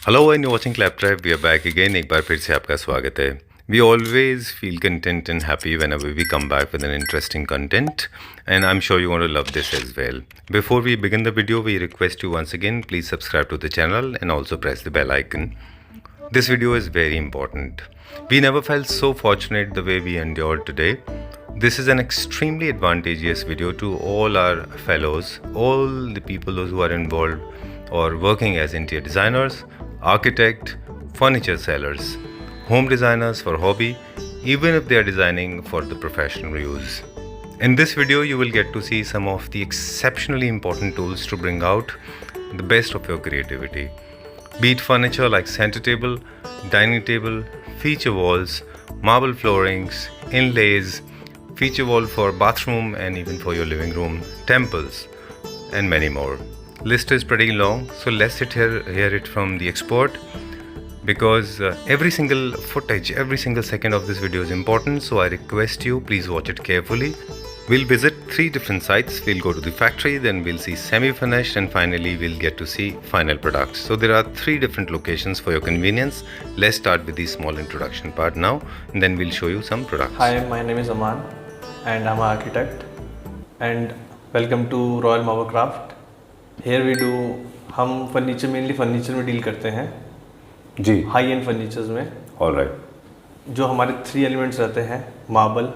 Hello and watching claptrap we are back again. एक बार फिर से आपका स्वागत है। We always feel content and happy whenever we come back with an interesting content, and I'm sure you're going to love this as well. Before we begin the video, we request you once again, please subscribe to the channel and also press the bell icon. This video is very important. We never felt so fortunate the way we endured today. This is an extremely advantageous video to all our fellows, all the people those who are involved or working as interior designers, architect, furniture sellers, home designers for hobby, even if they are designing for the professional use. In this video, you will get to see some of the exceptionally important tools to bring out the best of your creativity. Be it furniture like center table, dining table, feature walls, marble floorings, inlays, feature wall for bathroom and even for your living room, temples, and many more. List is pretty long, so let's hear it from the expert, because every single footage, every single second of this video is important, so I request you, please watch it carefully. We'll visit 3 different sites. We'll go to the factory, then we'll see semi-finished, and finally we'll get to see final products. So there are 3 different locations for your convenience. Let's start with the small introduction part now, and then we'll show you some products. Hi, my name is Aman and I'm an architect, and welcome to Royal Marble Craft. Here we do, हम furniture mainly furniture में deal करते हैं जी, high and furnitures में। Alright. जो हमारे 3 elements रहते हैं, marble,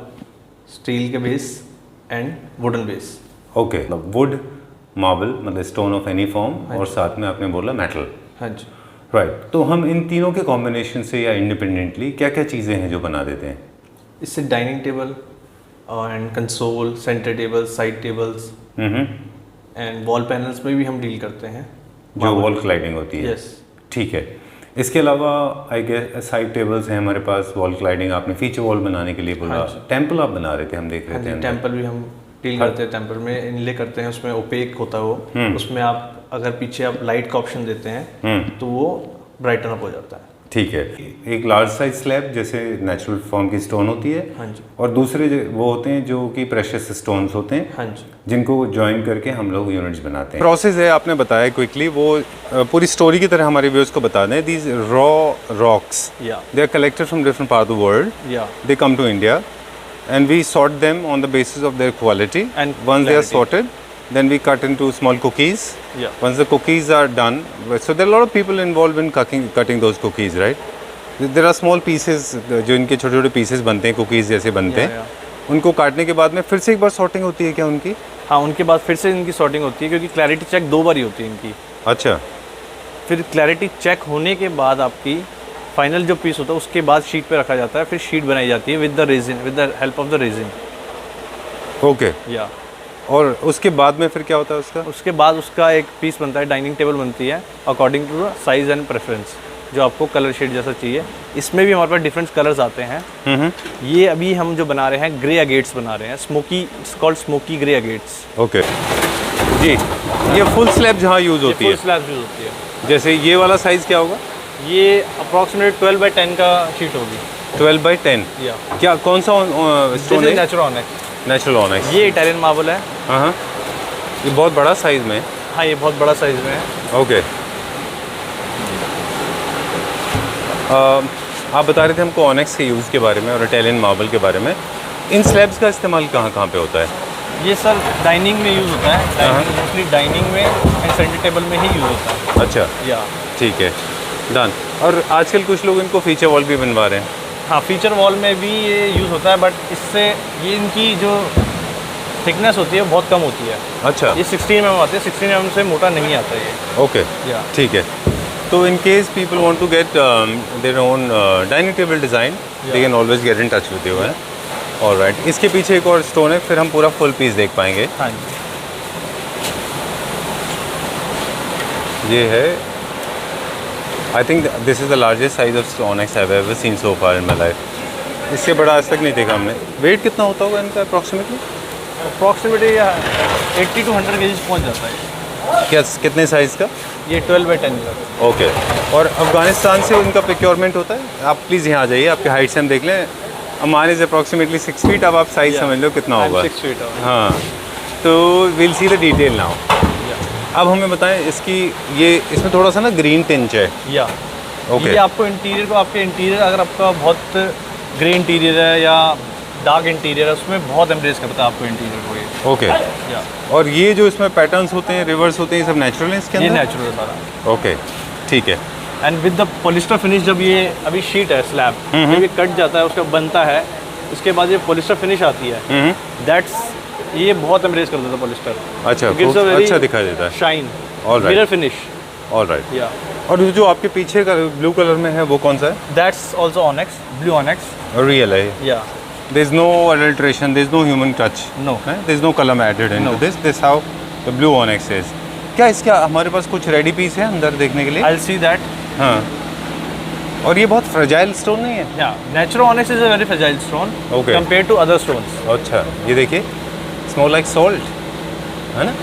steel के base and wooden base. Okay, would, marble मतलब स्टोन ऑफ एनी फॉर्म, और साथ में आपने बोला मेटल। हाँ जी, राइट। तो हम इन तीनों के कॉम्बिनेशन से या इंडिपेंडेंटली क्या क्या चीज़ें हैं जो बना देते हैं? इससे dining table and console, centre tables, side tables and wall panels में भी हम डील करते हैं, जो वॉल क्लाइडिंग होती है। यस। ठीक है। इसके अलावा आई गेस साइड टेबल्स हैं हमारे पास, वॉल क्लाइडिंग आपने फीचर वॉल बनाने के लिए बोला। टेम्पल आप बना रहे थे, हम देख रहे थे। टेम्पल भी हम डील करते हैं, टेम्पल में इनले करते हैं, उसमें ओपेक होता है वो, उसमें आप अगर पीछे आप लाइट का ऑप्शन देते हैं तो वो ब्राइटन अप हो जाता है। ठीक है। एक लार्ज साइज स्लैब जैसे नेचुरल फॉर्म की स्टोन होती है, हाँ जी, और दूसरे वो होते हैं जो कि प्रेशियस स्टोन्स होते हैं, हाँ जी, जिनको ज्वाइन करके हम लोग यूनिट्स बनाते हैं। प्रोसेस है, आपने बताया क्विकली, वो पूरी स्टोरी की तरह हमारे व्यूअर्स को बता दें। These raw rocks, they are collected from different part of the world, they come to India and we sort them on the basis of their quality, and once they are sorted, then we cut into small cookies. Once the cookies are done, so there are a lot of people involved in cutting those cookies, right? There are small pieces, जो इनके छोटे छोटे pieces बनते हैं, cookies जैसे बनते हैं। उनको काटने के बाद में फिर से एक बार सॉर्टिंग होती है क्या उनकी? हाँ, उनके बाद फिर से इनकी सॉर्टिंग होती है, क्योंकि क्लैरिटी चेक 2 बार ही होती है इनकी। अच्छा। फिर क्लैरिटी चेक होने के बाद आपकी फाइनल जो पीस होता है उसके बाद शीट पे रखा जाता है, फिर शीट बनाई जाती है with the resin, with the help of the resin. Okay. या और उसके बाद में फिर क्या होता है उसका? उसके बाद उसका एक पीस बनता है, डाइनिंग टेबल बनती है according to the size and preference, जो आपको कलर शेड जैसा चाहिए। इसमें भी हमारे पास डिफरेंट कलर्स आते हैं। ये अभी हम जो बना रहे हैं ग्रे अगेट्स बना रहे हैं, smoky, it's called smoky grey agates. Okay जी। ये फुल स्लैब जहाँ यूज़ होती है, फुल स्लैब यूज़ होती है। जैसे ये वाला साइज़ क्या होगा? ये अप्रॉक्सीमेट 12x10 का शीट होगी। 12x10? या क्या, कौन सा स्टोन है? Natural onyx. Natural onyx. ये इटालियन मार्बल है। हाँ, ये बहुत बड़ा साइज़ में है। हाँ, ये बहुत बड़ा साइज़ में है। ओके। आप बता रहे थे हमको ऑनेक्स के यूज़ के बारे में और इटालियन मार्बल के बारे में। इन स्लैब्स का इस्तेमाल कहाँ कहाँ पे होता है? ये सर डाइनिंग में यूज़ होता है, मोस्टली डाइनिंग में एंड सेंटर टेबल में ही यूज़ होता है। अच्छा, या ठीक है, डन। और आजकल कुछ लोग इनको फीचर वॉल भी बनवा रहे हैं। हाँ, फीचर वॉल में भी ये यूज़ होता है, बट इससे ये इनकी जो थिकनेस होती है बहुत कम होती है। अच्छा। ये 16 mm आते हैं, 16 mm से मोटा नहीं आता ये। ओके, या ठीक है। तो in case people want to get their own dining table design, they can always get in touch with you. है ऑलराइट। इसके पीछे एक और स्टोन है, फिर हम पूरा फुल पीस देख पाएंगे। हाँ जी, ये है, I think this is the largest size of onyx I have ever seen so far in my life. इससे बड़ा आज तक नहीं देखा हमने। वेट कितना होता होगा इनका अप्रॉक्सीमेटली? 80 to 100 kg पहुँच जाता है। क्या, कितने साइज़ का? ये 12x10 का। ओके। और अफ़गानिस्तान से इनका प्रोक्योरमेंट होता है? आप प्लीज़ यहाँ आ जाइए, आपके हाइट से हम देख लें। हमारे से अप्रॉक्सीमेटली 6 फीट, अब आप साइज़ समझ लो कितना होगा। 6 feet। हाँ, तो will see the detail now. अब हमें बताएं इसकी इसमें थोड़ा सा ना ग्रीन टिंच है। या ओके। ये आपको इंटीरियर को आपके इंटीरियर अगर आपका बहुत ग्रे इंटीरियर है या डार्क इंटीरियर है उसमें बहुत एम्ब्रेस करता है आपको इंटीरियर को ये। ओके। या और ये जो इसमें पैटर्न्स होते हैं, रिवर्स होते हैं, ये सब नेचुरल है इसके ये अंदर? नेचुरल है सारा। ओके, ठीक है। And with the polyester finish, जब ये अभी शीट है स्लैब, जब ये कट जाता है उसका बनता है, उसके बाद ये पॉलिस्टर फिनिश आती है, दैट्स ये बहुत एम्ब्रेस कर देता है पॉलिस्टर। अच्छा, अच्छा दिखाई देता है। Shine, Alright. Mirror finish. Alright. या और ये जो आपके पीछे का ब्लू कलर में है वो कौन सा है? That's also onyx, blue onyx. Real है? या There is no adulteration, there is no human touch. No. There is no color added into No. this. This how the blue onyx is. क्या इसका हमारे पास कुछ रेडी पीस है अंदर देखने के लिए? I'll see that. हाँ। और ये बहुत फ्रेजाइल स्टोन नहीं है? Yeah, natural onyx is a very fragile stone Okay. compared to other stones. अच्छा, ये देखिए, स्मॉल लाइक सॉल्ट, है ना?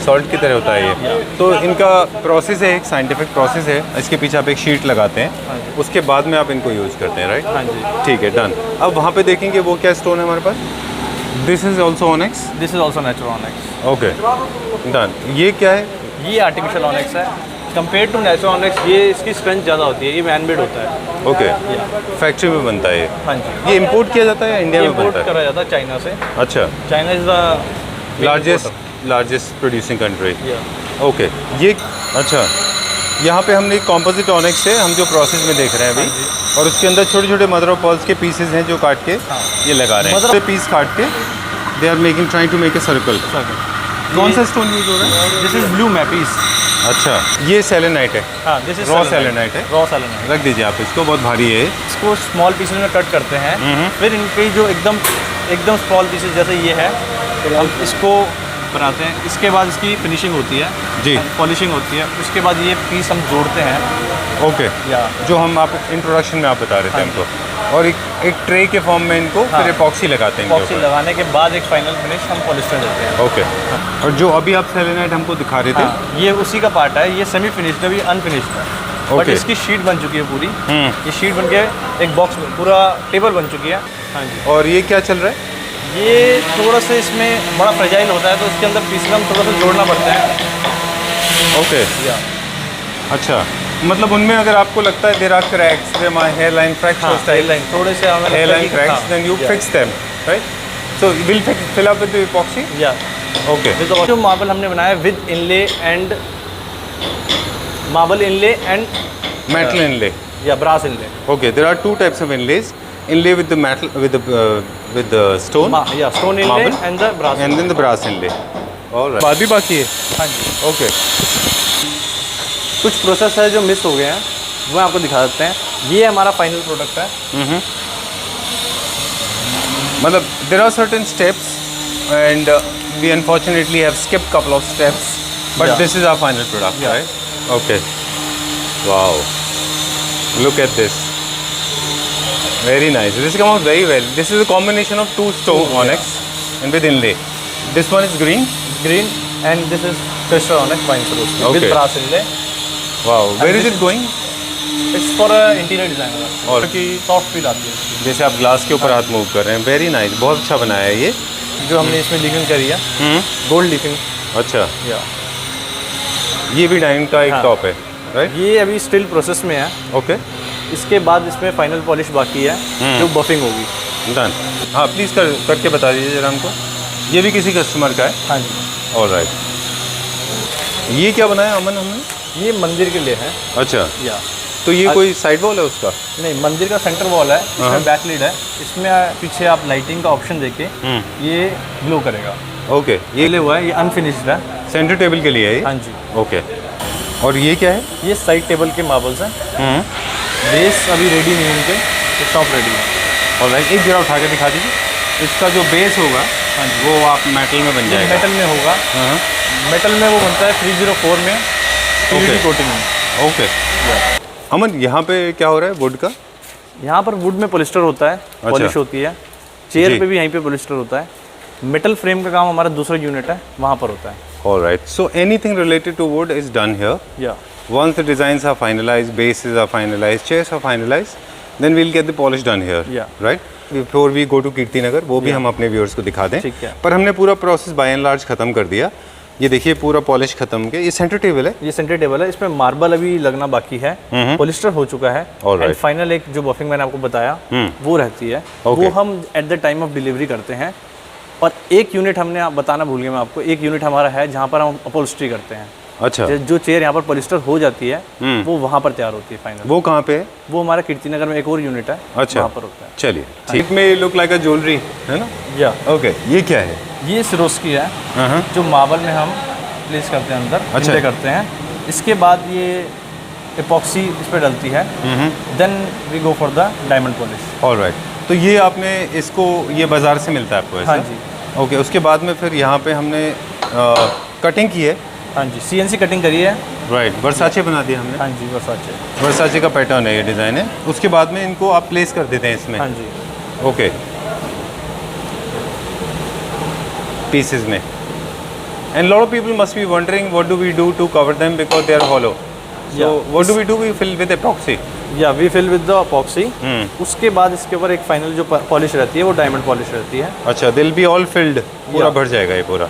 सॉल्ट की तरह होता है ये। तो इनका प्रोसेस है, एक साइंटिफिक प्रोसेस है। इसके पीछे आप एक शीट लगाते हैं, उसके बाद में आप इनको यूज़ करते हैं, राइट? हाँ जी। ठीक है, डन। अब वहाँ पे देखेंगे वो क्या स्टोन है हमारे पास? This is also onyx? This is also natural onyx. Okay, done. ये क्या है? ये आर्टिफिशियल ऑनेक्स है। कंपेयर टू नेचुरल ऑनेक्स ये इसकी स्ट्रेंथ ज़्यादा होती है, ये मैन मेड होता है। ओके, फैक्ट्री में बनता है ये? हाँ जी। ये इंपोर्ट किया जाता है या इंडिया में इम्पोर्ट बनता है? करा जाता है चाइना से। अच्छा, China is the largest producing country. Yeah. Okay, ये अच्छा, यहाँ पे हमने एक कॉम्पोजिट ऑनेक्स से हम जो प्रोसेस में देख रहे हैं अभी, और उसके अंदर छोटे छोटे मदर ऑफ पर्ल्स के पीसेस हैं जो काट के ये लगा रहे हैं। Mother of- पीस काट के they are making, trying to make a circle. कौन सा स्टोन यूज हो रहा है? दिस इज ब्लू मैपीस। अच्छा, ये सेलेनाइट है? हाँ, दिस इज Raw selenite है? Raw selenite. रख दीजिए आप इसको, बहुत भारी है। इसको स्मॉल पीसेस में कट करते हैं, फिर इनके जो एकदम स्मॉल पीसेस जैसे ये है, हम इसको बनाते हैं। इसके बाद इसकी फिनिशिंग होती है जी। पॉलिशिंग होती है। उसके बाद ये पीस हम जोड़ते हैं। ओके, या जो हम आप इंट्रोडक्शन में आप बता रहे थे हाँ हमको, और एक ट्रे के फॉर्म में इनको हाँ। फिर एपॉक्सी लगाते हैं इनके पॉक्सी ऊपर। लगाने के बाद एक फाइनल फिनिश हम पॉलिस्टर देते हैं। ओके, और जो अभी आप सेलेनाइट हमको दिखा रहे थे, हाँ, ये उसी का पार्ट है। ये सेमी फिनिश्ड है, ये अनफिनिश्ड है। But Okay. इसकी शीट बन चुकी है पूरी। ये शीट बन के एक बॉक्स में पूरा टेबल बन चुकी है। हाँ जी। और ये क्या चल रहा है? ये थोड़ा सा इसमें बड़ा फ्रेजाइल होता है, तो इसके अंदर पीस हम थोड़ा सा जोड़ना पड़ता है। ओके, या अच्छा, मतलब उनमें अगर आपको लगता है there are cracks, there my hair line fracture style, line थोड़े से हमें hair line cracks, then you fix them, right? So will fill up with the epoxy? या ओके, जो मार्बल हमने बनाया with inlay and marble inlay and metal inlay. या brass inlay. Okay, there are two types of inlays. Inlay with the metal, with the stone, या stone inlay Marble? And the brass. and then the brass inlay. All right. बात भी बाकी है? हाँ जी। Okay. कुछ process है जो miss हो गए हैं, वो आपको दिखा देते हैं। ये हमारा फाइनल प्रोडक्ट है। मतलब there are certain steps, and we unfortunately have skipped couple of steps, but Yeah. this is our final product, Yeah. right? Okay. Wow. Look at this. Very nice. This come out very well. This is a combination of two stone onyx and with inlay. This one is green. Green and this is crystal onyx fine solution with Okay. Brass inlay. Wow. Where is this it is- going? It's for interior designer और कि soft feel आती है जैसे आप glass के ऊपर हाथ move कर रहे हैं। वेरी नाइस, बहुत अच्छा बनाया है ये। जो हमने इसमें लीफिंग करी है, गोल्ड लीफिंग। अच्छा, या ये भी डायमंड का एक हाँ। टॉप है, राइट? ये अभी स्टिल प्रोसेस में है। ओके, इसके बाद इसमें फाइनल पॉलिश बाकी है, जो बफिंग होगी। डन। हाँ, प्लीज़ करके बता दीजिए जरा हमको। ये भी किसी कस्टमर का है? हाँ जी। ऑलराइट। ये क्या बनाया अमन हमने? ये मंदिर के लिए है। अच्छा, या तो ये कोई साइड वॉल है उसका? नहीं, मंदिर का सेंटर वॉल है, हाँ। इसमें बैक लीड है। इसमें पीछे आप लाइटिंग का ऑप्शन देके ये ग्लो करेगा। ओके, ये ले हुआ है, ये अनफिनिश्ड है। सेंटर टेबल के लिए है ये? हाँ जी। ओके, और ये क्या है? ये साइड टेबल के मार्बल्स हैं। बेस अभी रेडी नहीं है इनके, ये टॉप रेडी है। ऑलराइट, एक जरा उठा के दिखा दीजिए। इसका जो बेस होगा वो आप मेटल में बन जाएगा? मेटल में होगा। हाँ, मेटल में वो बनता है 304 में Okay. कोटिंग में। ओके। अमन, यहाँ पे क्या हो रहा है वुड का? यहाँ पर वुड में पॉलिस्टर होता है, पॉलिश होती है। चेयर जी। पे भी यहीं पे पॉलिस्टर होता है। मेटल फ्रेम का काम हमारा दूसरा यूनिट है, वहाँ पर होता है। Alright, so anything related to wood is done here. या Once the designs are finalized, bases are finalized, chairs are finalized, then we'll get the polish done here. Yeah. Right? Before we go to Kirti Nagar, वो भी हम अपने viewers को दिखा दें। ठीक है। पर हमने पूरा प्रोसेस बाय एंड लार्ज खत्म कर दिया। ये देखिए पूरा पॉलिश खत्म के, ये सेंटर टेबल है। ये सेंटर टेबल है, इसमें मार्बल अभी लगना बाकी है, पॉलिस्टर हो चुका है। एंड फाइनल एक जो बफिंग मैंने आपको बताया वो रहती है, वो हम at the time of delivery करते हैं। और एक यूनिट हमने बताना भूल गया मैं आपको, एक यूनिट हमारा है जहाँ पर हम अपहोल्स्ट्री करते हैं। अच्छा, जो चेयर यहाँ पर पॉलिस्टर हो जाती है वो वहाँ पर तैयार होती है फाइनल। वो कहाँ पे है? वो हमारा कीर्ति नगर में एक और यूनिट है, अच्छा, वहाँ पर होता है। चलिए ठीक। में लुक लाइक अ ज्वेलरी है ना? या ओके, ये क्या है? ये सिरोस्की है जो मार्बल में हम प्लेस करते हैं अंदर, अच्छा करते हैं। इसके बाद ये एपॉक्सी इस पर डलती है, then we go for the diamond polish. Alright, तो ये आपने इसको, ये बाजार से मिलता है आपको ऐसा? हाँ जी। ओके, उसके बाद में फिर यहाँ पे हमने कटिंग की है। हाँ जी, CNC कटिंग करी है। राइट, वर्साचे बना दिया हमने। हाँ जी, वर्साचे का पैटर्न है, ये डिज़ाइन है। उसके बाद में इनको आप प्लेस कर देते हैं इसमें। हाँ जी। ओके, पीसेस में। And lot of people must be wondering what do we do to cover them because they are hollow. So what do we do? We fill with epoxy. Yeah we fill with the epoxy. उसके बाद इसके ऊपर एक final जो polish रहती है वो diamond polish रहती है। अच्छा, दिल बी ऑल फिल्ड, पूरा भर जाएगा ये पूरा।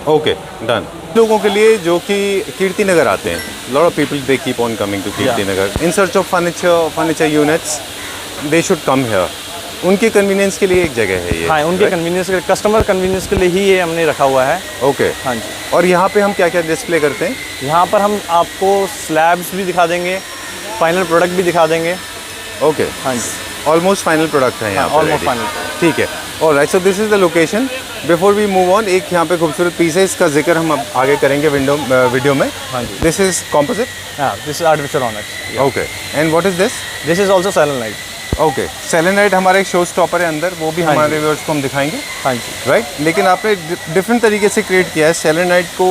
Okay, done. लोगों के लिए जो कि कीर्ति नगर आते हैं, lot of people they keep on coming to Kirti Nagar in search of furniture units, they should come here. उनके कन्वीनियंस के लिए एक जगह है ये। हाँ, उनके कन्वीनियंस के, कस्टमर कन्वीनियंस के लिए ही ये हमने रखा हुआ है। ओके, हाँ जी। और यहाँ पे हम क्या क्या डिस्प्ले करते हैं? यहाँ पर हम आपको स्लैब्स भी दिखा देंगे, फाइनल प्रोडक्ट भी दिखा देंगे। ओके, हाँ जी, ऑलमोस्ट फाइनल प्रोडक्ट है यहाँ पर। ऑलमोस्ट फाइनल, ठीक है। Alright, so this is the location. Before we move on, एक यहाँ पे खूबसूरत पीस है, इसका जिक्र हम अब आगे करेंगे वीडियो में। हाँ जी। This is composite. हाँ, this is artificial onyx. Okay, and what is this? This is also selenite. Okay, selenite हमारा एक शो स्टॉपर है अंदर, वो भी हमारे व्यूअर्स को हम दिखाएंगे। हाँ जी। राइट, लेकिन आपने डिफरेंट तरीके से क्रिएट किया है। सेलेनाइट को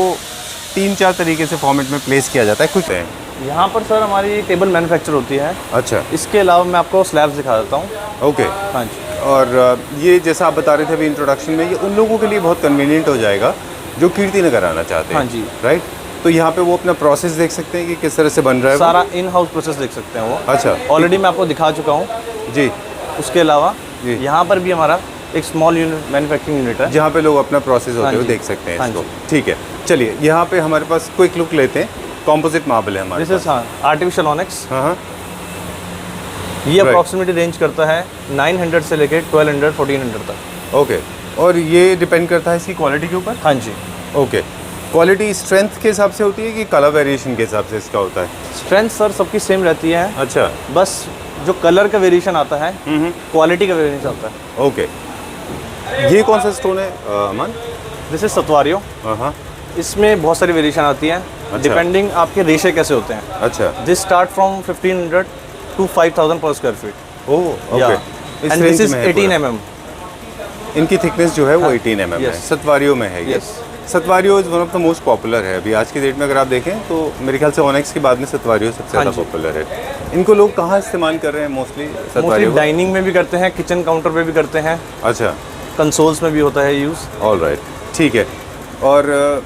3-4 तरीके से फॉर्मेट में प्लेस किया जाता है। कुछ है यहाँ पर सर हमारी टेबल मैन्युफैक्चर होती है। अच्छा, इसके अलावा मैं आपको स्लैब्स दिखा देता हूँ। ओके, हाँ जी। और ये जैसा आप बता रहे थे अभी इंट्रोडक्शन में, ये उन लोगों के लिए बहुत कन्वीनियंट हो जाएगा जो कीर्ति नगर आना चाहते हैं। हाँ जी। राइट, तो यहाँ पे वो अपना प्रोसेस देख सकते हैं कि किस तरह से बन रहा है। सारा इन हाउस प्रोसेस देख सकते हैं वो। अच्छा, ऑलरेडी मैं आपको दिखा चुका हूँ जी। उसके अलावा जी, यहाँ पर भी हमारा एक स्मॉल यूनिट, मैन्युफैक्चरिंग यूनिट है, जहाँ पे लोग अपना प्रोसेस होते हुए जी। देख सकते हैं हाँ इसको। जी। ठीक है, चलिए यहाँ पे हमारे पास क्विक लुक लेते हैं। कॉम्पोजिट मार्बल है हमारे दिस इज आर्टिफिशियल ऑनिक्स। हाँ, ये अप्रॉक्सीमेटली रेंज करता है 900 से लेकर 1200 1400 तक। ओके, और ये डिपेंड करता है इसकी क्वालिटी के ऊपर? हाँ जी। ओके, क्वालिटी स्ट्रेंथ के हिसाब से होती है कि कलर वेरिएशन के हिसाब से इसका होता है? स्ट्रेंथ सर सबकी सेम रहती है। अच्छा, बस जो कलर का वेरिएशन आता है, क्वालिटी का वेरिएशन आता है। ओके। ये कौन सा स्टोन है अमन? This is सतवारियो। हाँ, इसमें बहुत सारी वेरिएशन आती है, डिपेंडिंग आपके रेशे कैसे होते हैं। अच्छा, दिस स्टार्ट फ्रॉम 1500 to 5000 पर स्क्वायर फीट। ओह, ओके। इस एंड रेंज दिस इज में है 18 पूरा। mm। इनकी थिकनेस जो है वो 18 mm है। yes। सतवारियो में है ये। Yes। Statuario is one of the most popular है अभी आज की डेट में। अगर आप देखें तो मेरे ख्याल से ऑनेक्स के बाद में सतवारियो सबसे ज़्यादा जी। पॉपुलर है। इनको लोग कहाँ इस्तेमाल कर रहे हैं मोस्टली? मोस्टली सतवारियो? डाइनिंग में भी करते हैं, किचन काउंटर पे भी करते हैं, अच्छा, कंसोल्स में भी होता है यूज़। ऑलराइट, ठीक है। और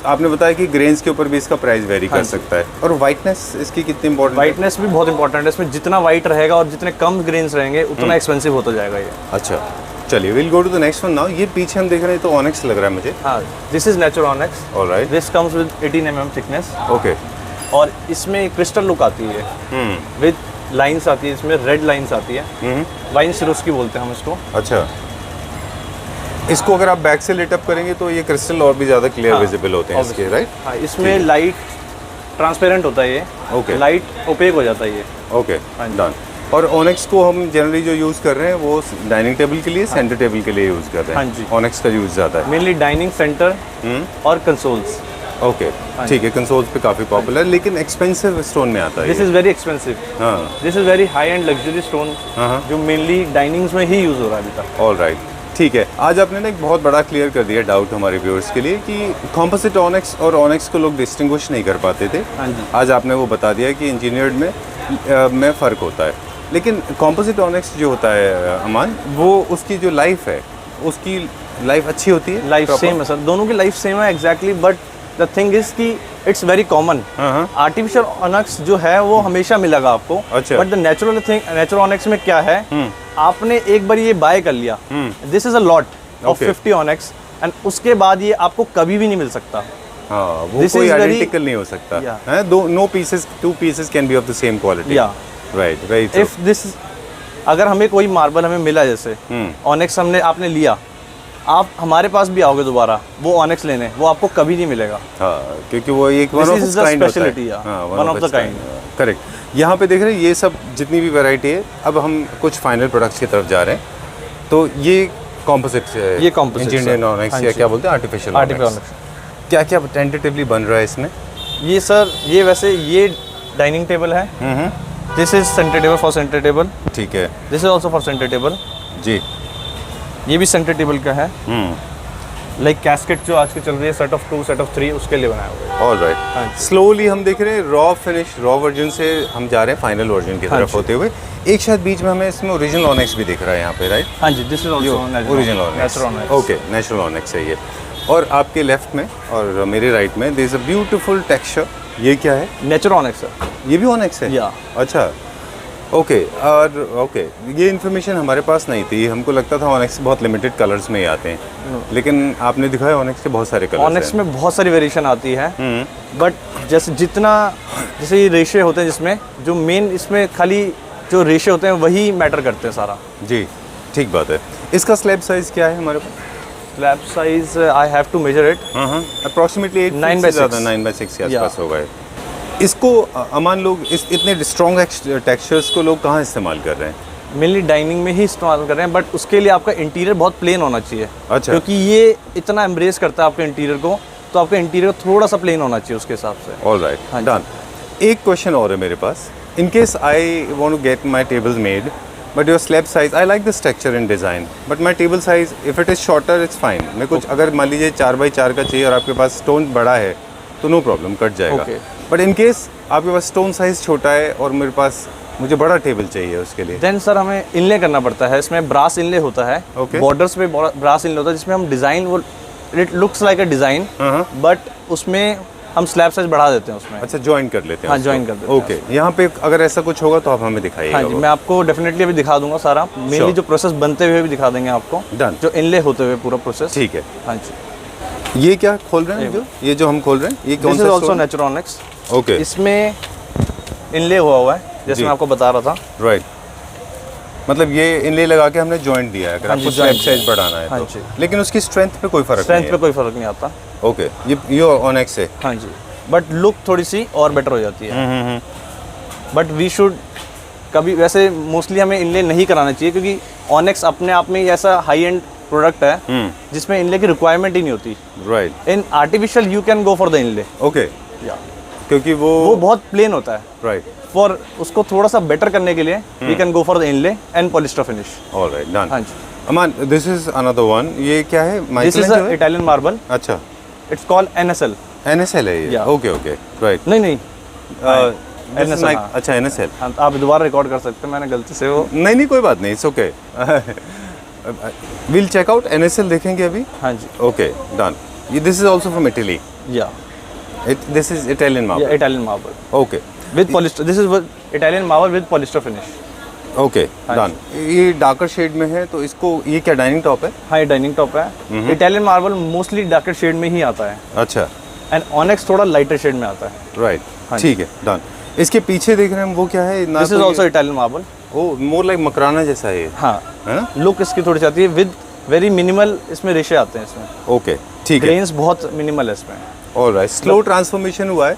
आपने बताया कि ग्रेन्स के ऊपर भी इसका प्राइस वेरी कर सकता है। और वाइटनेस इसकी कितनी इंपॉर्टेंट? वाइटनेस भी बहुत इंपॉर्टेंट है। इसमें जितना वाइट रहेगा और जितने कम ग्रेन्स रहेंगे उतना एक्सपेंसिव होता जाएगा ये। अच्छा, चलिए will go to the next one now. ये पीछे हम देख रहे हैं तो ऑनेक्स लग रहा है मुझे। हाँ, this is natural onyx. Alright, this comes with 18 mm thickness. Okay. और इसमें क्रिस्टल लुक आती है विद लाइंस आती है, इसमें रेड लाइंस आती है, वाइन सिरोस्की बोलते हैं हम इसको। अच्छा, इसको अगर आप बैक से लिट अप करेंगे तो ये क्रिस्टल और भी ज़्यादा क्लियर विजिबल होते हैं इसके, राइट? हाँ, इसमें लाइट ट्रांसपेरेंट होता है ये। ओके, लाइट ओपेक हो जाता है ये। Okay, done. और ऑनेक्स को हम जनरली जो यूज़ कर रहे हैं वो डाइनिंग टेबल के लिए, सेंटर टेबल के लिए यूज़ कर रहे हैं। हाँ जी। ऑनेक्स का यूज़ ज़्यादा है मेनली डाइनिंग सेंटर और कंसोल्स। ओके, ठीक है। कंसोल्स पे काफ़ी पॉपुलर, लेकिन एक्सपेंसिव स्टोन में आता है। This is very expensive. हाँ, this is very high and luxury stone, जो मेनली डाइनिंग्स में ही यूज़ हो रहा है अभी तक। ऑलराइट, ठीक है। आज आपने ना एक बहुत बड़ा क्लियर कर दिया डाउट हमारे व्यूअर्स के लिए कि कॉम्पोजिट ऑनेक्स और ऑनेक्स को लोग डिस्टिंग्विश नहीं कर पाते थे। हाँ जी। आज आपने वो बता दिया कि इंजीनियर्ड में फ़र्क होता है। लेकिन कॉम्पोजिट ऑनेक्स जो होता है अमान, वो उसकी जो लाइफ है उसकी लाइफ अच्छी होती है? लाइफ सेम है सर, दोनों की लाइफ सेम है exactly. But the thing is कि it's very common. Artificial onyx जो है वो हमेशा मिलेगा आपको। अच्छा। बट द नेचुरल ऑनेक्स में क्या है, आपने एक बार ये बाय कर लिया, this is a lot of 50 onyx, and उसके बाद ये आपको कभी भी नहीं मिल सकता। हाँ, वो This कोई is very- आइडेंटिकल नहीं हो सकता है। No pieces, 2 pieces can be of the same quality. Right, very true. If this, अगर हमें कोई मार्बल हमें मिला जैसे ऑनेक्स हमने आपने लिया, आप हमारे पास भी आओगे दोबारा वो ऑनेक्स लेने, वो आपको कभी नहीं मिलेगा। हाँ, क्योंकि वो एक वन ऑफ द काइंड होता है। हाँ, one of the kind. Correct. यहाँ पे देख रहे हैं ये सब जितनी भी वैरायटी है। अब हम कुछ फाइनल प्रोडक्ट्स की तरफ जा रहे हैं। तो ये कॉम्पोजिट है, ये composite इंजीनियर है। ऑनेक्स हाँ या जी। क्या बोलते हैं, आर्टिफिशियल आर्टिफिशियल क्या क्या टेंटेटिवली बन रहा है इसमें? ये सर, ये वैसे ये डाइनिंग टेबल है। This is centre table for centre table. ठीक है this is also for centre table. जी। ये भी सेंटर टेबल का है। लाइक कैस्केट जो आज की चल रही है, सेट ऑफ 2 सेट ऑफ 3 उसके लिए बनाया हुआ है। All right. स्लोली हम देख रहे हैं रॉ फिनिश, रॉ वर्जन से हम जा रहे हैं फाइनल वर्जन की तरफ होते हुए। एक शायद बीच में हमें इसमें ओरिजिनल ऑनेक्स भी दिख रहा है यहाँ पे, राइट? हाँ जी, this is also original onyx. Okay, natural onyx है ये। और आपके लेफ्ट में और मेरे राइट में there is a beautiful texture. ये क्या है? नेचुरल ऑनेक्स है। ये भी ऑनेक्स है? या। अच्छा, ओके। और ओके, ये इन्फॉर्मेशन हमारे पास नहीं थी। हमको लगता था ऑनेक्स बहुत लिमिटेड कलर्स में ही आते हैं, लेकिन आपने दिखाया ऑनेक्स के बहुत सारे कलर्स हैं। ऑनेक्स में बहुत सारी वेरिएशन आती है, बट जैसे ये रेशे होते हैं, जिसमें जो मेन इसमें खाली जो रेशे होते हैं वही मैटर करते हैं सारा। जी, ठीक बात है। इसका स्लैब साइज क्या है हमारे पास? Slab size I have to measure it. Approximately 9x6 9x6 के आसपास होगा। इसको अमान लोग इतने स्ट्रॉन्ग टेक्सचर्स को लोग कहाँ इस्तेमाल कर रहे हैं? मेनली डाइनिंग में ही इस्तेमाल कर रहे हैं, बट उसके लिए आपका इंटीरियर बहुत प्लेन होना चाहिए। अच्छा। क्योंकि ये इतना एम्ब्रेस करता है आपके इंटीरियर को, तो आपका इंटीरियर थोड़ा सा प्लेन होना चाहिए उसके हिसाब से। All right, done. एक क्वेश्चन और है मेरे पास। In case I want to get my tables made, but your slab size, I like the structure and design, but my table size if it is shorter it's fine. मैं कुछ अगर मान लीजिए 4x4 का चाहिए और आपके पास स्टोन बड़ा है तो नो प्रॉब्लम, कट जाएगा। बट इन केस आपके पास स्टोन साइज छोटा है और मेरे पास मुझे बड़ा टेबल चाहिए उसके लिए, देन सर हमें इनले करना पड़ता है। इसमें ब्रास इनले होता है, बॉर्डर्स पे ब्रास इनले होता है, जिसमें हम डिज़ाइन, वो it looks like a design, but उसमें हम स्लैब साइज बढ़ा देते हैं उसमें। अच्छा, ज्वाइन कर लेते हैं। हाँ, ज्वाइन कर देते हैं। ओके, यहाँ पे अगर ऐसा कुछ होगा तो आप हमें दिखाइएगा। हाँ जी, मैं आपको डेफिनेटली अभी दिखा दूंगा सारा। मेनली जो प्रोसेस बनते हुए भी दिखा देंगे आपको, डन। जो इनले होते हुए पूरा प्रोसेस। ठीक है। हाँ जी। ये क्या खोल रहे हैं? ये जो हम खोल रहे हैं, ये कौन सा? This is also natural onyx. Okay. इसमें इनले हुआ है, जैसे मैं आपको बता रहा था। राइट, मतलब ये इनले लगा के हमने जॉइंट दिया है अगर आपको स्लैब साइज बढ़ाना है तो। लेकिन उसकी स्ट्रेंथ पे कोई फर्क नहीं है? स्ट्रेंथ पे कोई फर्क नहीं आता। ओके, ये ऑनेक्स है। हाँ जी, बट लुक थोड़ी सी और बेटर हो जाती है। बट वी शुड कभी, वैसे मोस्टली हमें इनले नहीं कराना चाहिए, क्योंकि ऑनेक्स अपने आप में ऐसा हाई एंड प्रोडक्ट है जिसमें इनले की रिक्वायरमेंट ही नहीं होती। Right. In artificial you can go for the inlay. Okay, क्योंकि वो बहुत प्लेन होता है। राइट। फॉर उसको थोड़ा सा बेटर करने के लिए we can go for the inlay and polyester finish. Alright, done. हाँ जी। Aman, this is another one. ये क्या है? This is Italian marble. अच्छा, इट्स कॉल्ड एनएसएल। एनएसएल है ये? Okay okay, right. नहीं NSL। अच्छा, एनएसएल। आप दोबारा रिकॉर्ड कर सकते हैं, मैंने गलती से वो। नहीं, कोई बात नहीं, it's okay. Will check out NSL, देखेंगे अभी। हाँ जी। Okay, done. ये this is also from Italy? Yeah, this is Italian marble. Italian marble. Okay, with polyester. This is Italian marble with polyester finish. Okay, done. ये darker shade में है, तो इसको, ये क्या डाइनिंग टॉप है? हाँ, ये डाइनिंग टॉप है। Italian marble mostly darker shade में ही आता है। अच्छा। एंड ऑनेक्स थोड़ा लाइटर शेड में आता है। राइट, ठीक है, डन। इसके पीछे देख रहे हैं हम, वो क्या है? This is also Italian marble. Oh, more like Makrana जैसा है। हाँ, है ना? लुक इसकी थोड़ी सी आती है, विद वेरी मिनिमल इसमें रेशे आते हैं इसमें। ओके, ठीक है। ग्रेन्स बहुत मिनिमल है इसमें। ऑलराइट, स्लो ट्रांसफॉर्मेशन हुआ है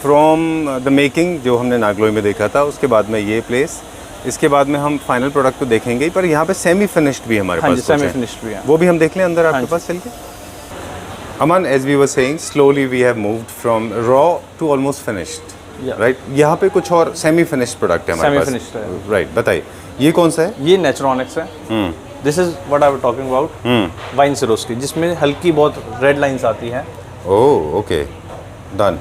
फ्रॉम द मेकिंग, जो हमने नागलोई में देखा था, उसके बाद में ये प्लेस, इसके बाद में हम फाइनल प्रोडक्ट को देखेंगे, पर यहाँ पे सेमी फिनिश्ड भी हमारे पास। सेमी फिनिश्ड भी है, वो भी हम देख लें अंदर आपके पास चल के। Aman, as we were saying, slowly we have moved from raw to almost finished, right? यहाँ पे कुछ और सेमी फिनिश्ड प्रोडक्ट है हमारे पास, राइट? बताइए, ये कौन सा है? ये नेचुरल ऑनेक्स है। This is what I was talking about, wine Swarovski, जिसमें हल्की बहुत रेड लाइंस आती हैं। ओह, ओके, डन।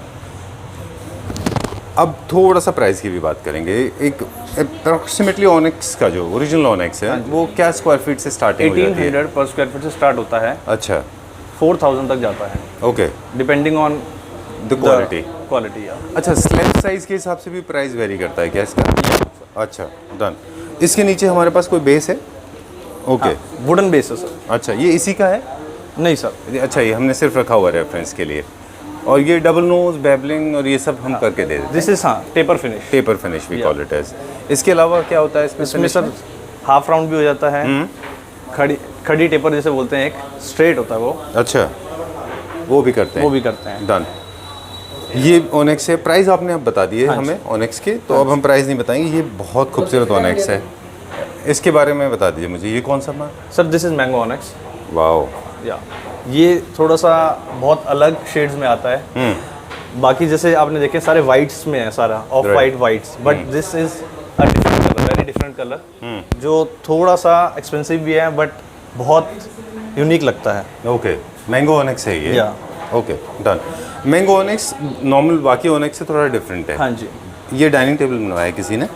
अब थोड़ा सा प्राइस की भी बात करेंगे। एक अप्रॉक्सीमेटली ऑनेक्स का जो ओरिजिनल ऑनेक्स है, वो क्या स्क्वायर फीट से स्टार्टिंग हो जाती है? 1800 पर स्क्वायर फीट से स्टार्ट होता है। अच्छा, 4000 तक जाता है। Okay, depending on the quality. या। अच्छा, स्लैब साइज के हिसाब से भी प्राइस वेरी करता है क्या इसका? अच्छा, डन। इसके नीचे हमारे पास कोई बेस है? ओके, वुडन बेस है सर। अच्छा, ये इसी का है? नहीं सर। अच्छा, ये हमने सिर्फ रखा हुआ रेफरेंस के लिए। और ये डबल नोज, बेबलिंग और ये सब हम करके दे देते हैं। दिस इज हाँ taper finish. Taper finish we call it as. इसके अलावा क्या होता है इसमें सर? हाफ राउंड भी हो जाता है, खड़ी टेपर जैसे बोलते हैं, एक स्ट्रेट होता है वो। अच्छा, वो भी करते हैं? वो भी करते हैं। डन। ये ओनेक्स है। प्राइस आपने अब बता दिए हमें ओनेक्स के, तो अब हम प्राइस नहीं बताएंगे। ये बहुत खूबसूरत ओनेक्स है, इसके बारे में बता दीजिए मुझे। ये कौन सा माल? Sir this is mango onyx. Wow. या ये थोड़ा सा बहुत अलग शेड्स में आता है। बाकी जैसे आपने देखे सारे वाइट्स में है, सारा off white whites, but this is a different colour, very different colour, जो थोड़ा सा एक्सपेंसिव भी है बट बहुत यूनिक लगता है। ओके, मैंगो ओनेक्स है ये? या ओके, डन। मैंगो ओनेक्स नॉर्मल बाकी ओनेक्स से थोड़ा डिफरेंट है। हाँ जी। ये डाइनिंग टेबल बनवाया है किसी ने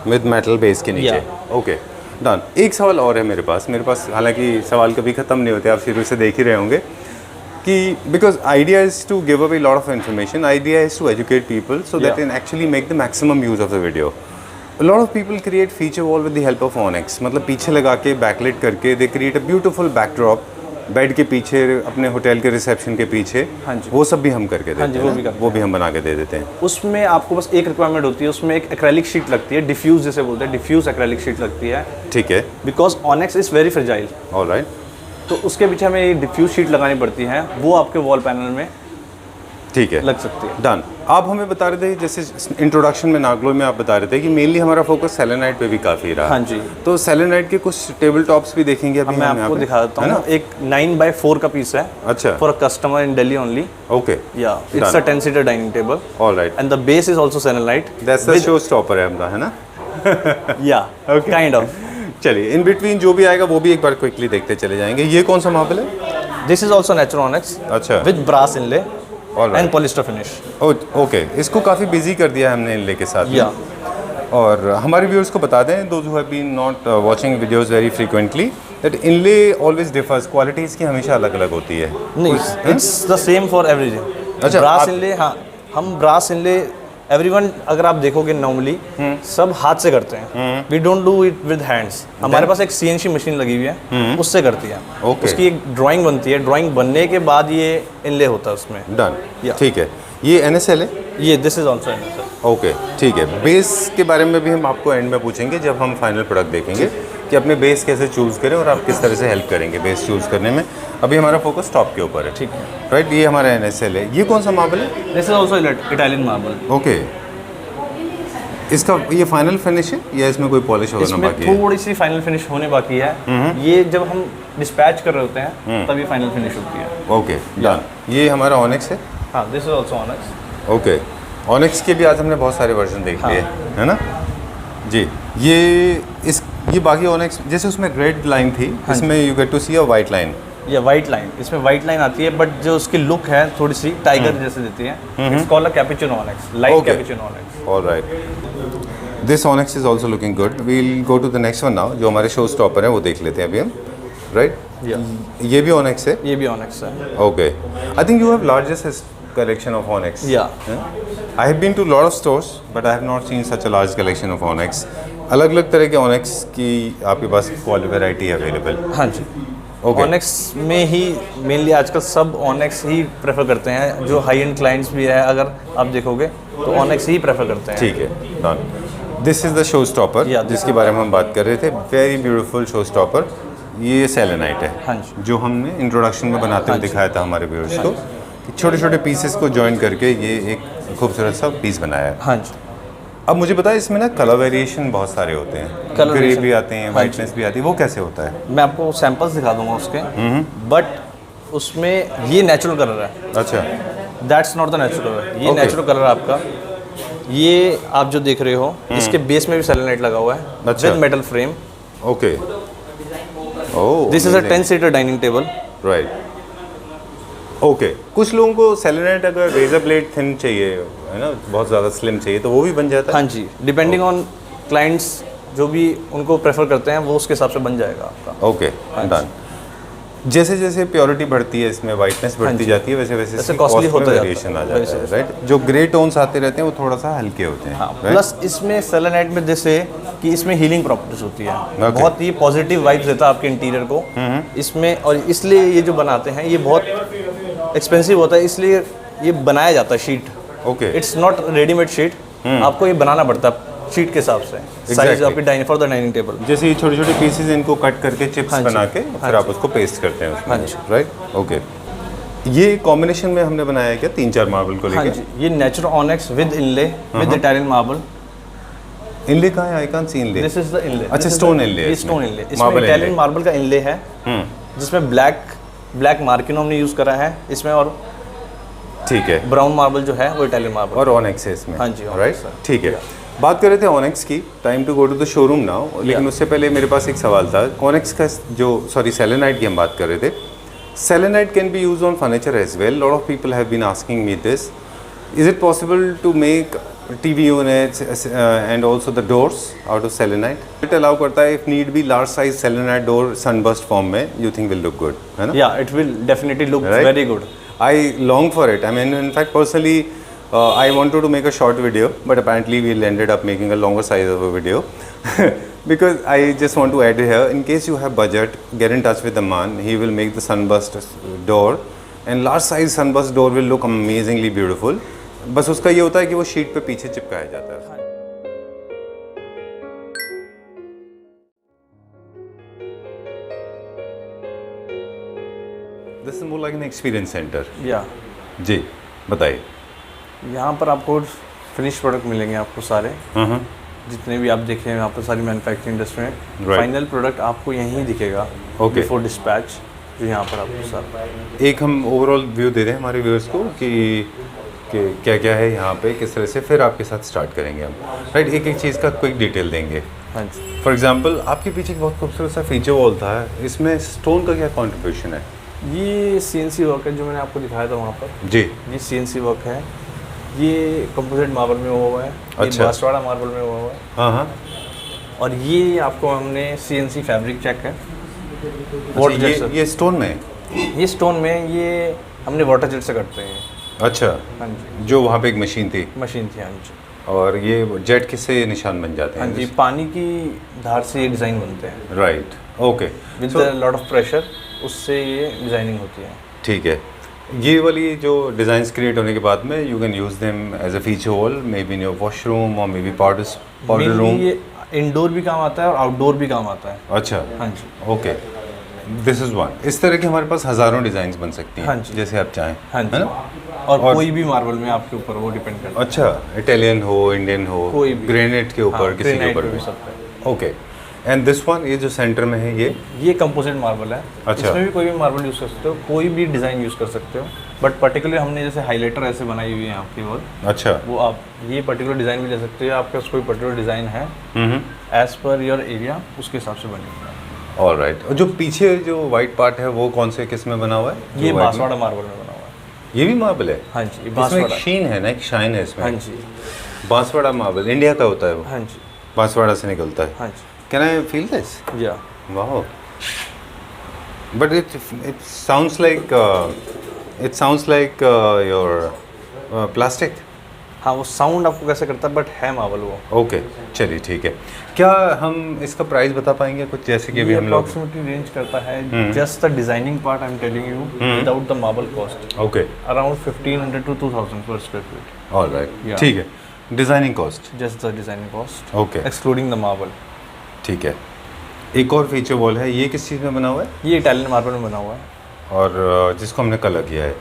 विद मेटल बेस के नीचे? Okay, done. एक सवाल और है मेरे पास हालांकि सवाल कभी ख़त्म नहीं होते, आप शुरू से देख ही रहे होंगे कि because idea is to give away lot of information, idea is to educate people so that can actually make the maximum use of the video. Lot of people create feature wall with the help of onyx, मतलब पीछे लगा के backlight करके दे create a beautiful backdrop bed के पीछे, अपने hotel के रिसेप्शन के पीछे। हाँ जी, वो सब भी हम करके देते हैं। वो भी हम बना के दे देते हैं। उसमें आपको बस एक रिक्वायरमेंट होती है, उसमें एक एक्रेलिक शीट लगती है, डिफ्यूज जैसे बोलते हैं, डिफ्यूज एक्रेलिक शीट लगती है। ठीक है। Because ओनेक्स is very fragile. Alright. तो उसके पीछे हमें ये डिफ्यूज शीट लगानी पड़ती है, वो आपके वॉल पैनल में ठीक है लग सकती है। डन। आप हमें बता रहे थे जैसे इंट्रोडक्शन में नागलो में आप बता रहे थे कि मेनली हमारा फोकस सेलेनाइट पे भी काफ़ी रहा। हाँ जी। तो सेलेनाइट के कुछ टेबल टॉप्स भी देखेंगे अभी मैं आपको दिखा देता हूँ। एक 9x4 का पीस है। अच्छा। For a customer in Delhi only. Okay. Yeah it's a 10 seater dining table. All right. And the base is also selenite. That's the show stopper है हमारा, है ना? या काइंड ऑफ। चलिए, इन बिटवीन जो भी आएगा वो भी एक बार क्विकली देखते चले जाएंगे। ये कौन सा मार्बल है? This is also natural onyx. अच्छा। With brass inlay and polyester finish. Okay, इसको काफ़ी बिजी कर दिया हमने इनले के साथ। या और हमारे व्यूअर्स को बता दें, those who have been not watching videos very frequently, that inlay always differs, quality इसकी हमेशा अलग अलग होती है। नहीं, it's the same for everything. अच्छा, ब्रास इनले, हाँ हम ब्रास इनले एवरीवन अगर आप देखोगे नॉर्मली सब हाथ से करते हैं। We don't do it with hands. हमारे पास एक CNC मशीन लगी हुई है, उससे करती है। उसकी एक ड्राइंग बनती है, ड्राइंग बनने के बाद ये इनले होता है उसमें। डन। ठीक है। ये NSL है? ये this is also NSL। Okay, ठीक है। बेस के बारे में भी हम आपको एंड में पूछेंगे जब हम फाइनल प्रोडक्ट देखेंगे कि अपने बेस कैसे चूज़ करें और आप किस तरह से हेल्प करेंगे बेस चूज़ करने में। अभी हमारा फोकस टॉप के ऊपर है। ठीक है। राइट, ये हमारा NSL है। ये कौन सा मार्बल है? This is also Italian marble. Okay. इसका ये फाइनल फिनिश है या इसमें कोई पॉलिश होना बाकी है? थोड़ी सी फाइनल फिनिश होने बाकी है। ये जब हम डिस्पैच कर रहे होते हैं तब ये फाइनल फिनिश होती है। Okay, done. ये हमारा ओनेक्स है? हाँ, दिस इज आल्सो ओनेक्स। ओके। ओनेक्स के भी आज हमने बहुत सारे वर्जन देख लिए, है ना जी? ये बाकी ओनेक्स जैसे उसमें रेड लाइन थी, इसमें you get to see a white line. या वाइट लाइन, इसमें वाइट लाइन आती है, बट जो उसकी लुक है थोड़ी सी टाइगर जैसे देती है। It's called a cappuccino onyx, light cappuccino onyx. Alright. This onyx is also looking good. We will go to the next one now. जो हमारे शो स्टॉपर है वो देख लेते हैं अभी हम। राइट, ये भी ओनेक्स है? ये भी ओनेक्स है। Okay. I think you have largest collection of Onyx. Yeah. I have been to lot of stores, but I have not seen such a large collection of Onyx. अलग-अलग तरह के Onyx की आपके पास वैरायटी है अवेलेबल? हाँ जी। Onyx में ही mainly आजकल सब Onyx ही प्रेफर करते हैं। जो हाई एंड क्लाइंट्स भी है, अगर आप देखोगे तो Onyx ही प्रेफर करते हैं। ठीक है, done. This is the show stopper जिसके बारे में हम बात कर रहे थे। Very beautiful show stopper. ये सेलेनाइट है। हाँ जी। जो हमने इंट्रोडक्शन में बनाते हुए दिखाया था हमारे व्यूअर्स को, छोटे छोटे पीसेस को जॉइन करके ये एक खूबसूरत सा पीस बनाया है। हाँ जी। अब मुझे बताया, इसमें ना कलर वेरिएशन बहुत सारे होते हैं, ग्रे भी आते हैं, वाइटनेस भी आती है, वो कैसे होता है? मैं आपको सैंपल्स दिखा दूंगा उसके, बट उसमें ये नेचुरल कलर है। अच्छा। That's not the natural colour. ये नेचुरल कलर आपका, ये आप जो देख रहे हो इसके बेस में भी सेलेनाइट लगा हुआ है with metal frame. Okay. Oh, this is a 10 seater dining table. Right. Okay. कुछ लोगों को सेलेनाइट अगर रेजर ब्लेड थिन चाहिए, है ना, बहुत ज़्यादा स्लिम चाहिए, तो वो भी बन जाता है? हाँ जी, डिपेंडिंग ऑन क्लाइंट्स जो भी उनको प्रेफर करते हैं वो उसके हिसाब से बन जाएगा आपका। Okay, done. जैसे जैसे प्योरिटी बढ़ती है इसमें, वाइटनेस बढ़ती जाती है, वैसे वैसे इसकी costly cost में होता जाता वेरिएशन आ जाता है, राइट। जो ग्रे टोन्स आते रहते हैं वो थोड़ा सा हल्के होते हैं, right? प्लस इसमें सेलेनाइट में जैसे कि इसमें हीलिंग प्रॉपर्टीज होती है, बहुत ही पॉजिटिव वाइब्स देता है आपके इंटीरियर को इसमें, और इसलिए ये जो बनाते हैं ये बहुत एक्सपेंसिव होता है, इसलिए ये बनाया जाता है sheet. Okay, it's not readymade sheet, आपको ये बनाना पड़ता है शीट के हिसाब से, साइज आपकी dining for the dining table. जैसे ये छोटे छोटे पीसेज इनको कट करके चिप्स बना के फिर आप उसको पेस्ट करते हैं उसमें, राइट। ओके, ये कॉम्बिनेशन में हमने बनाया है क्या 3-4 मार्बल को लेके? ये natural onyx with inlay with Italian marble. Inlay कहाँ है? I can't see inlay. This is the inlay. अच्छा, स्टोन इनले। ये स्टोन इनले, इसमें इटालियन मार्बल का इनले है जिसमें ब्लैक मार्किनो हमने यूज करा है इसमें, और ठीक है, ब्राउन मार्बल जो है वो इटालियन मार्बल और ऑनेक्स है इसमें। हाँ जी, राइट, ठीक है। बात कर रहे थे ऑनेक्स की, time to go to the showroom now, लेकिन उससे पहले मेरे पास एक सवाल था। ऑनेक्स का जो सेलेनाइट की हम बात कर रहे थे, selenite can be use on furniture as well. Lot of people have been asking me this, is it possible to make TV units and also the doors out of selenite? It allow करता है if need be large size selenite door sunburst form में, you think will look good, है ना? Yeah it will definitely look very good. I long for it. I mean, in fact, personally, I wanted to make a short video, but apparently we ended up making a longer size of a video because I just want to add here, in case you have budget, get in touch with the man. He will make the sunburst door, and large size sunburst door will look amazingly beautiful. बस उसका ये होता है कि वो sheet पे पीछे चिपकाया जाता है। This is more like an experience center. या जी, बताइए। यहाँ पर आपको फिनिश प्रोडक्ट मिलेंगे आपको सारे, जितने भी आप देखे हैं यहाँ पर सारी मैन्युफैक्चरिंग इंडस्ट्री में फाइनल प्रोडक्ट आपको यहीं दिखेगा बिफोर डिस्पैच, जो यहाँ पर आपको सारा। एक हम ओवरऑल व्यू दे दें हमारे व्यूअर्स को कि क्या क्या है यहाँ पे, किस तरह से, फिर आपके साथ स्टार्ट करेंगे हम, राइट। एक एक चीज़ का क्विक डिटेल देंगे। हाँ जी। फॉर एग्जांपल आपके पीछे एक बहुत खूबसूरत सा फीचर वॉल था, इसमें स्टोन का क्या कॉन्ट्रीब्यूशन है? ये CNC वर्क है जो मैंने आपको दिखाया था वहाँ पर जी। ये CNC वर्क है, ये कंपोजिट मार्बल में हुआ है, अच्छा। ये बांसवाड़ा मार्बल में हुआ है। हाँ हाँ। और ये आपको हमने CNC फैब्रिक चेक है, अच्छा, ये स्टोन में? ये स्टोन में, ये हमने वाटर जेट से करते हैं। अच्छा, हाँ जी। जो वहाँ पे एक मशीन थी? मशीन थी, हाँ जी। और ये जेट किससे ये निशान बन जाते हैं? हाँ जी, पानी की धार से ये डिज़ाइन बनते हैं। Right, okay. With lot of pressure, उससे ये डिज़ाइनिंग होती है। ठीक है। ये वाली जो डिज़ाइंस क्रिएट होने के बाद में you can use them as a feature wall, may be in your washroom और मे बी पाउडर रूम। ये इंडोर भी काम आता है और आउटडोर भी काम आता है। अच्छा, हाँ जी, ओके। This is one. इस तरह के हमारे पास हज़ारों डिज़ाइंस बन सकती हैं, हाँ जी, जैसे आप चाहें, हाँ है जी। ना? और कोई भी मार्बल में आपके ऊपर वो डिपेंड करता है। अच्छा, इटालियन हो, इंडियन हो, कोई भी, ग्रेनाइट के ऊपर, हाँ, किसी के ऊपर भी। ओके। एंड दिस वन, ये जो सेंटर में है, ये कंपोजिट मार्बल है। अच्छा। इसमें भी कोई भी मार्बल यूज़ कर सकते हो, कोई भी डिज़ाइन यूज़ कर सकते हो, बट पर्टिकुलर हमने जैसे हाईलाइटर ऐसे बनाई हुई है आपकी वॉल। अच्छा, वो आप ये पर्टिकुलर डिज़ाइन भी ले सकते हो, आपके पास कोई पर्टिकुलर डिज़ाइन है एज पर योर एरिया, उसके हिसाब से बनी हुई है। All right. और जो पीछे जो वाइट पार्ट है वो कौन से किस में बना हुआ है? ये बांसवाड़ा मार्बल में बना हुआ है। ये भी मार्बल है? हाँ जी, इसमें एक शीन है ना, एक शाइन है इसमें। हाँ जी, बांसवाड़ा मार्बल इंडिया का होता है वो? हाँ जी, बांसवाड़ा से निकलता है। हाँ जी। Can I feel this? Yeah wow, but it sounds like your plastic. हाँ, वो साउंड आपको कैसे करता है, बट है मार्बल वो। ओके, चलिए ठीक है। क्या हम इसका प्राइस बता पाएंगे कुछ, जैसे कि अभी हम लोग? अप्रॉक्सीमेटली रेंज करता है just the designing part, I am telling you, without the marble cost, okay, around 1500 to 2000 पर स्क्वायर फीट। ऑल राइट, ठीक है। Designing cost? Just the designing cost, okay, excluding the marble. ठीक है। एक और feature wall है, ये किस चीज़ में बना हुआ है? ये इटालियन मार्बल में बना हुआ है, और जिसको हमने कलर किया है?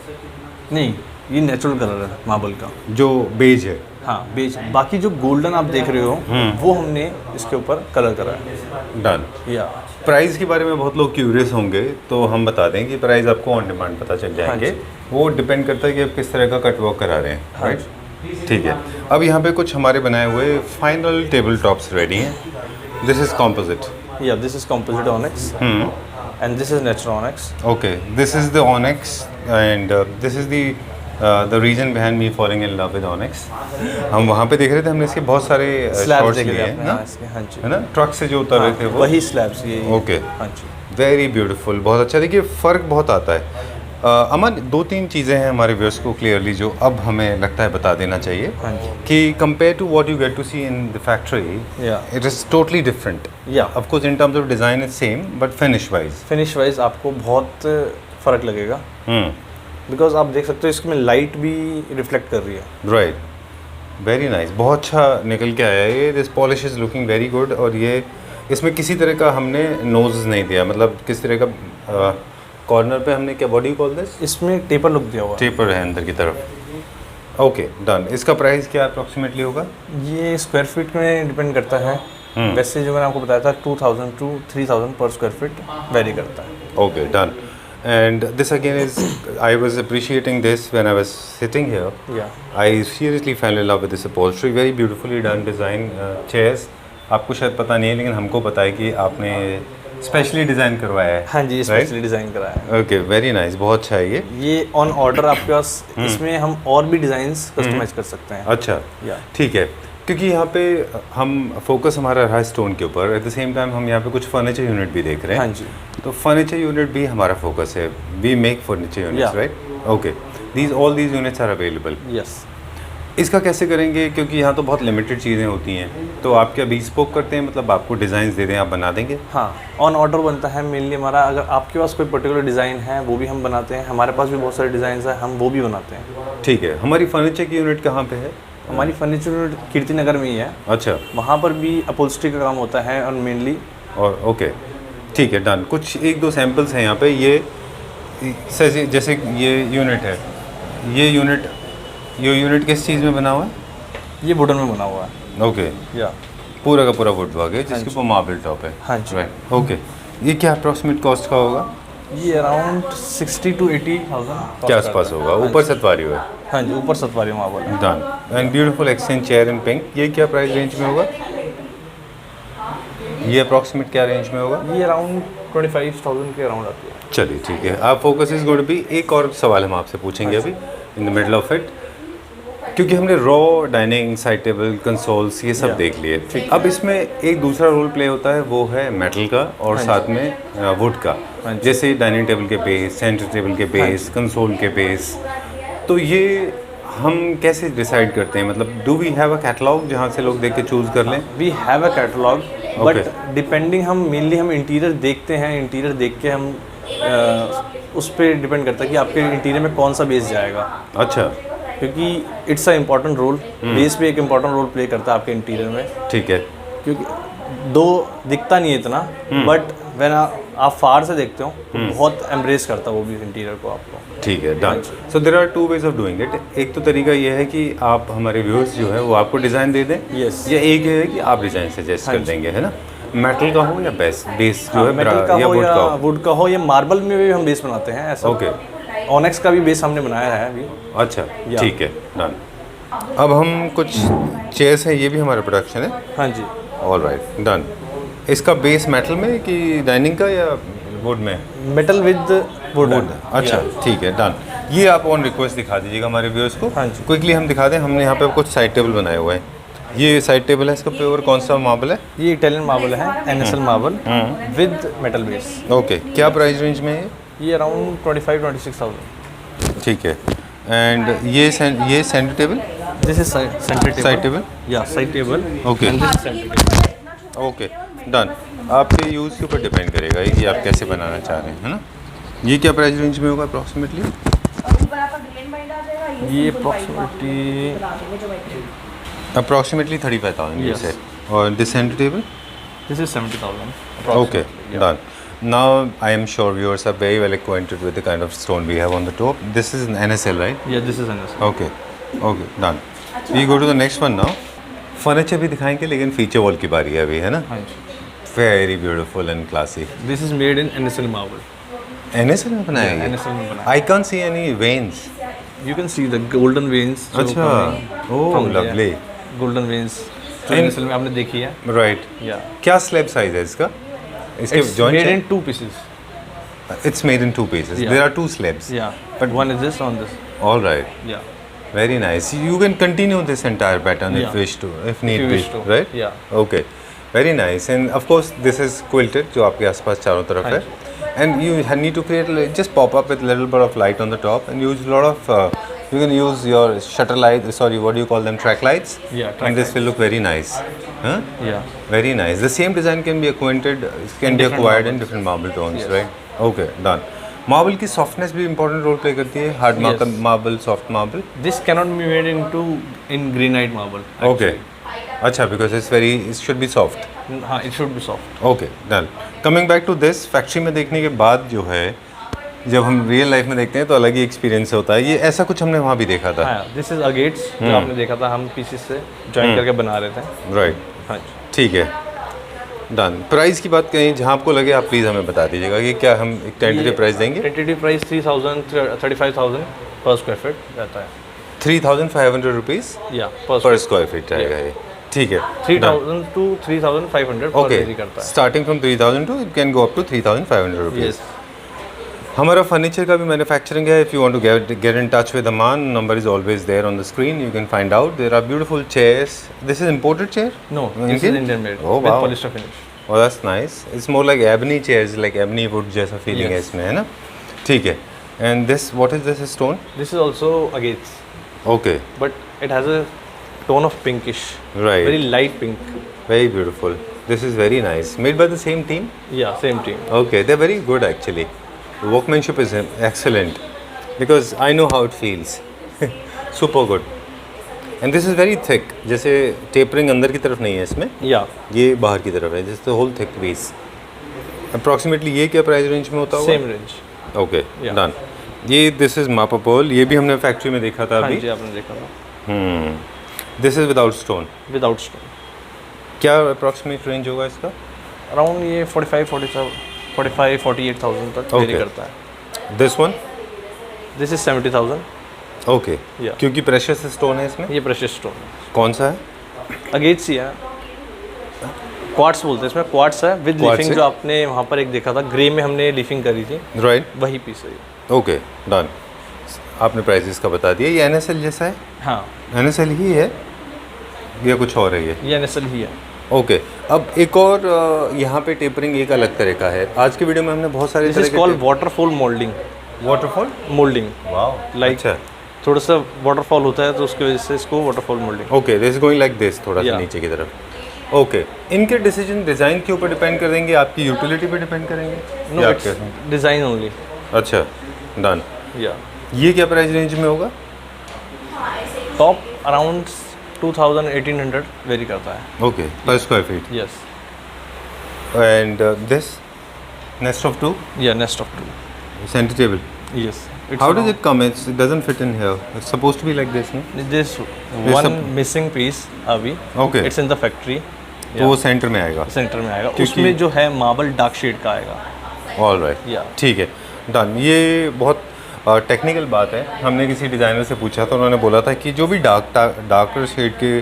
नहीं, ये नेचुरल कलर है मार्बल का, जो बेज है। हाँ, बेज। बाकी जो गोल्डन आप देख रहे हो वो हमने इसके ऊपर कलर करा है। डन। या प्राइस के बारे में बहुत लोग क्यूरियस होंगे, तो हम बता दें कि प्राइस आपको ऑन डिमांड पता चल जाएंगे। वो डिपेंड करता है कि आप किस तरह का कट वर्क करा रहे हैं, राइट? ठीक है। अब यहाँ पे कुछ हमारे बनाए हुए फाइनल टेबल टॉप्स रेडी हैं। This is composite? Yeah this is composite onyx and this is natural onyx. Okay, this is the onyx and this is the the reason behind me falling in love with onyx, हम वहाँ पे देख रहे थे, हमने इसके बहुत सारे स्लैब्स शॉट्स देखे लिए थे हैं आपने, ना, हाँ, इसके, हाँ जी, है ना, ट्रक से जो उतर रहे थे वो वही स्लैब्स ये। ओके, हाँ जी, वेरी ब्यूटीफुल, बहुत अच्छा। देखिए फ़र्क बहुत आता है। अमन, 2-3 चीज़ें हैं हमारे व्यूअर्स को क्लियरली जो अब हमें लगता है बता देना चाहिए हाँ जी, कि compare to what you get to see in the factory, Yeah. It is totally different. Yeah. Of course in terms of design is same but finish wise. Finish wise आपको बहुत फ़र्क लगेगा, बिकॉज आप देख सकते हो इसमें लाइट भी रिफ्लेक्ट कर रही है। राइट, वेरी नाइस, बहुत अच्छा निकल के आया है ये। This polish is looking very good. और ये इसमें किसी तरह का हमने नोज नहीं दिया, मतलब किसी तरह का कॉर्नर पे हमने क्या, बॉडी कॉल दिस, इसमें टेपर लुक दिया हुआ है। टेपर है अंदर की तरफ। Okay done. इसका प्राइस क्या अप्रॉक्सीमेटली होगा? ये स्क्वायर फीट में डिपेंड करता है। वैसे जो मैंने आपको बताया था 2000 to 3000 पर स्क्वायर फीट वेरी करता है। Okay done. And this again is, I was appreciating this when I was sitting here. Yeah. I seriously fell in love with this upholstery. Very beautifully done design. Chairs, आपको शायद पता नहीं है लेकिन हमको पता है कि आपने स्पेशली डिज़ाइन करवाया है। हाँ जी, स्पेशली डिज़ाइन कराया है। ओके, वेरी नाइस, बहुत अच्छा है ये। ये ऑन ऑर्डर आपके पास, इसमें हम और भी डिज़ाइंस कस्टमाइज कर सकते हैं। अच्छा, या ठीक है, क्योंकि यहाँ पे हम फोकस हमारा रहा स्टोन के ऊपर, एट द सेम टाइम हम यहाँ पे कुछ फर्नीचर यूनिट भी देख रहे हैं। हाँ जी, तो फर्नीचर यूनिट भी हमारा फोकस है। We make furniture units, Yeah. Right? Okay, all these units are available. Yes. इसका कैसे करेंगे, क्योंकि यहाँ तो बहुत लिमिटेड चीज़ें होती हैं, तो आप क्या bespoke करते हैं, मतलब आपको डिज़ाइन दे दें, आप बना देंगे? हाँ, ऑन ऑर्डर बनता है मेनली हमारा। अगर आपके पास कोई पर्टिकुलर डिज़ाइन है वो भी हम बनाते हैं, हमारे पास भी बहुत सारे डिज़ाइन हैं, हम वो भी बनाते हैं। ठीक है। हमारी फर्नीचर की यूनिट कहाँ पे है? हमारी फर्नीचर यूनिट कीर्ति नगर में ही है। अच्छा, वहाँ पर भी अपहोल्स्ट्री का काम होता है और मेनली। और ओके, ठीक है डन। कुछ 1-2 सैम्पल्स हैं यहाँ पे। ये जैसे ये यूनिट है, ये यूनिट किस चीज़ में बना हुआ है? ये वुडन में बना हुआ है। ओके, या पूरा का पूरा वुड वर्क है जिसके ऊपर मार्बल टॉप है। हाँ जी। Right, okay. ये क्या अप्रॉक्सीमेट कॉस्ट का होगा? ये अराउंड 60 to 80,000 के आसपास होगा। ऊपर सतवारी हुआ है। हाँ जी, ऊपर सतवारी मार्बल है। Done. And beautiful exchange chair in pink, ये क्या प्राइस रेंज में होगा? ये अप्रॉक्सीमेट क्या रेंज में होगा? ये अराउंड 25,000 के अराउंड आती है। चलिए ठीक है, आप focus is going to be. एक और सवाल हम आपसे पूछेंगे अभी in the middle of it, क्योंकि हमने raw, dining, side table, consoles ये सब देख लिए। अब इसमें एक दूसरा रोल प्ले होता है, वो है मेटल का और साथ में वुड का। जैसे डाइनिंग टेबल के बेस, सेंटर टेबल के बेस, कंसोल के बेस। तो ये हम कैसे डिसाइड करते हैं, मतलब do we have a catalogue जहाँ से लोग देख के चूज़ कर लें? We have a catalogue, but depending हम मेनली हम इंटीरियर देखते हैं। इंटीरियर देख के हम उस पर डिपेंड करता है कि आपके इंटीरियर में कौन सा बेस जाएगा। अच्छा, क्योंकि it's a important role, base भी एक इम्पॉर्टेंट रोल प्ले करता है आपके इंटीरियर में। ठीक है। क्योंकि दो दिखता नहीं है इतना, बट व्हेन आप फार से देखते हो तो बहुत एम्ब्रेस करता है वो भी इंटीरियर को आपको। ठीक है, done. So there are 2 ways of doing it. एक तो तरीका ये है कि आप हमारे व्यूअर्स जो है वो आपको डिज़ाइन दे दें। Yes. या एक है कि आप डिज़ाइन सजेस्ट कर देंगे, है ना? मेटल का हो या बेस जो है मेटल का या हो वुड या का हो। वुड का हो, या मार्बल में भी हम बेस बनाते हैं ऐसा। ओके, ऑनेक्स का भी बेस हमने बनाया है अभी। अच्छा, ठीक है, डन। अब हम कुछ चेयर्स हैं, ये भी हमारा प्रोडक्शन है। हाँ जी, ऑल राइट, डन। इसका बेस मेटल में कि डाइनिंग का या वुड में? Metal with would. अच्छा, ठीक है, डन। ये आप ऑन रिक्वेस्ट दिखा दीजिएगा हमारे व्यूअर्स को। हाँ जी। क्विकली हम दिखा दें, हमने यहाँ पे कुछ साइड टेबल बनाए हुए हैं। ये साइड टेबल है, इसका प्योर कौन सा मार्बल है? ये इटालियन मार्बल है, NSL marble with metal base. Okay, क्या प्राइस रेंज में है? ये अराउंड 25-26,000। ठीक है। एंड ये centre table, this is centre table. Side table, yeah side table. Okay, and this is centre table. Okay, done. आपके use के ऊपर डिपेंड करेगा कि आप कैसे बनाना चाह रहे हैं, है ना? ये क्या प्राइस रेंज में होगा अप्रॉक्सीमेटली? ये अप्रॉक्सीमेटली 35,000 Yes. है। और this centre table? This is 70,000। Okay, done. Now I am sure viewers are very well acquainted with the kind of stone we have on the top. This is an NSL, right? या this is NSL। Okay, okay, done. We go to the next one now. Furniture भी दिखाएंगे लेकिन feature wall की बारी है अभी, है ना? हाँ जी, very beautiful and classy. This is made in NSL marble. NSL में बनाया गया? NSL में बना। I can't see any veins. You can see the golden veins। अच्छा, oh lovely. गोल्डन वेन्स जो And- NSL में आपने देखी है। Right. या क्या स्लैब साइज है इसका? इसके इट्स joint मेड है? इन 2 pieces। It's made in 2 pieces. Yeah. There are 2 slabs. या But- one is this, on this. All right. Yeah. Very nice. You can continue this entire pattern if Yeah. wish to, if need you be, wish to. right? Yeah. Okay. Very nice. And of course, this is quilted, जो आपके आसपास चारों तरफ है. And you need to create just pop up with a little bit of light on the top and use a lot of. You can use your shutter light. Sorry, what do you call them? Track lights. Yeah, track And this will look very nice. Huh? Yeah. Very nice. The same design can be acquired different acquired in different marble tones, Yes. right? Okay, done. Marble की softness भी important role play करती है. Hard Yes. Marble, soft marble. This cannot be made in granite marble. Okay. अच्छा, because it should be soft. हाँ, it should be soft. Okay done. Coming back to this, factory में देखने के बाद जो है, जब हम रियल लाइफ में देखते हैं तो अलग ही एक्सपीरियंस होता है. ये ऐसा कुछ हमने वहाँ भी देखा था. हाँ, this is agates जो आपने देखा था, हम पीसेस से जॉइन करके बना रहे थे. राइट. हाँ जी. ठीक है, डन. प्राइस की बात करें, जहाँ आपको लगे आप प्लीज़ हमें बता दीजिएगा कि क्या हम एक टेंटेटिव प्राइस देंगे. टेंटेटिव प्राइस 3,000 35,000 पर स्क्वायर फीट रहता है. 3,500 रुपीज़ या पर स्क्वायर फीट रहेगा ये. ठीक है. 3,000 to 3,500 पर ओके. वेरी करता है. Starting from 3,000 to it can go up to 3,500 rupees. Yes. हमारा फर्नीचर का भी मैन्युफैक्चरिंग है. If you want to get in touch with Aman, number is always there on the screen. You can find out. There are beautiful chairs. This is imported chair. No, this is Indian made Oh, with wow. Polyester finish. Oh, that's nice. It's more like ebony chairs, like ebony wood जैसा feeling है Yes. इसमें, है ना? ठीक है. And this, what is this stone? This is also agates, Okay, but it has a tone of pinkish. Right. Very light pink. very beautiful. This is very nice. Made by the same team? Yeah, same team. Okay, they're very good actually. The workmanship is excellent because I know how it feels. Super good. And this is very thick. जैसे tapering अंदर की तरफ नहीं है इसमें. Yeah, ये बाहर की तरफ है. Just the whole thick piece. Approximately ये क्या प्राइस रेंज में होता होगा? same range. Okay Yeah. Done. ये दिस इज मापा पर्ल. ये भी हमने फैक्ट्री में देखा था हाँ अभी. जी, आपने देखा था. This is without stone. Without stone. क्या अप्रॉक्सीमेट रेंज होगा इसका? Around ये 48,000 तक वेरी Okay. करता है. This one. This is 70,000. Okay. Yeah. क्योंकि प्रेशियस स्टोन है इसमें. ये precious stone. कौन सा है? अगेट्स ही है. क्वार्ट्स बोलते हैं इसमें. क्वार्ट्स है विद Quartz लीफिंग. है? जो आपने वहाँ पर एक देखा था ग्रे में हमने लीफिंग करी थी, राइट. वही पीस है ये. Okay done. आपने प्राइसेस का बता दिया. ये NSL जैसा है? हाँ, NSL ही है या कुछ और है ये? ये NSL ही है. ओके. अब एक और यहाँ पे टेपरिंग एक अलग तरह का है. आज की वीडियो में हमने बहुत सारे दिस तरह is called waterfall moulding. Waterfall. Moulding wow. Like- अच्छा. थोड़ा सा वाटरफॉल होता है तो उसकी वजह से इसको waterfall moulding. Okay. This going like this, थोड़ा सा Yeah. नीचे की तरफ. ओके. इनके डिसीजन डिज़ाइन के ऊपर डिपेंड कर देंगे, आपकी यूटिलिटी पे डिपेंड करेंगे? नो, या इट्स आपके- डिज़ाइन ओनली. अच्छा डन. या ये क्या प्राइस रेंज में होगा? टॉप अराउंड 2,000-1,800 वेरी करता है. ओके पर square feet. Yes. And this nest of two yeah nest of 2. Centre table. Yes. How does it come? It doesn't fit in here. It's supposed to be like this, no? This one missing piece अभी. Okay. It's in the factory. तो वो centre में आएगा. Centre में आएगा. क्योंकि- उसमें जो है मार्बल डार्क शेड का आएगा. All right. Yeah. ठीक है डन. ये बहुत टेक्निकल बात है. हमने किसी डिज़ाइनर से पूछा तो उन्होंने बोला था कि जो भी डार्कर शेड के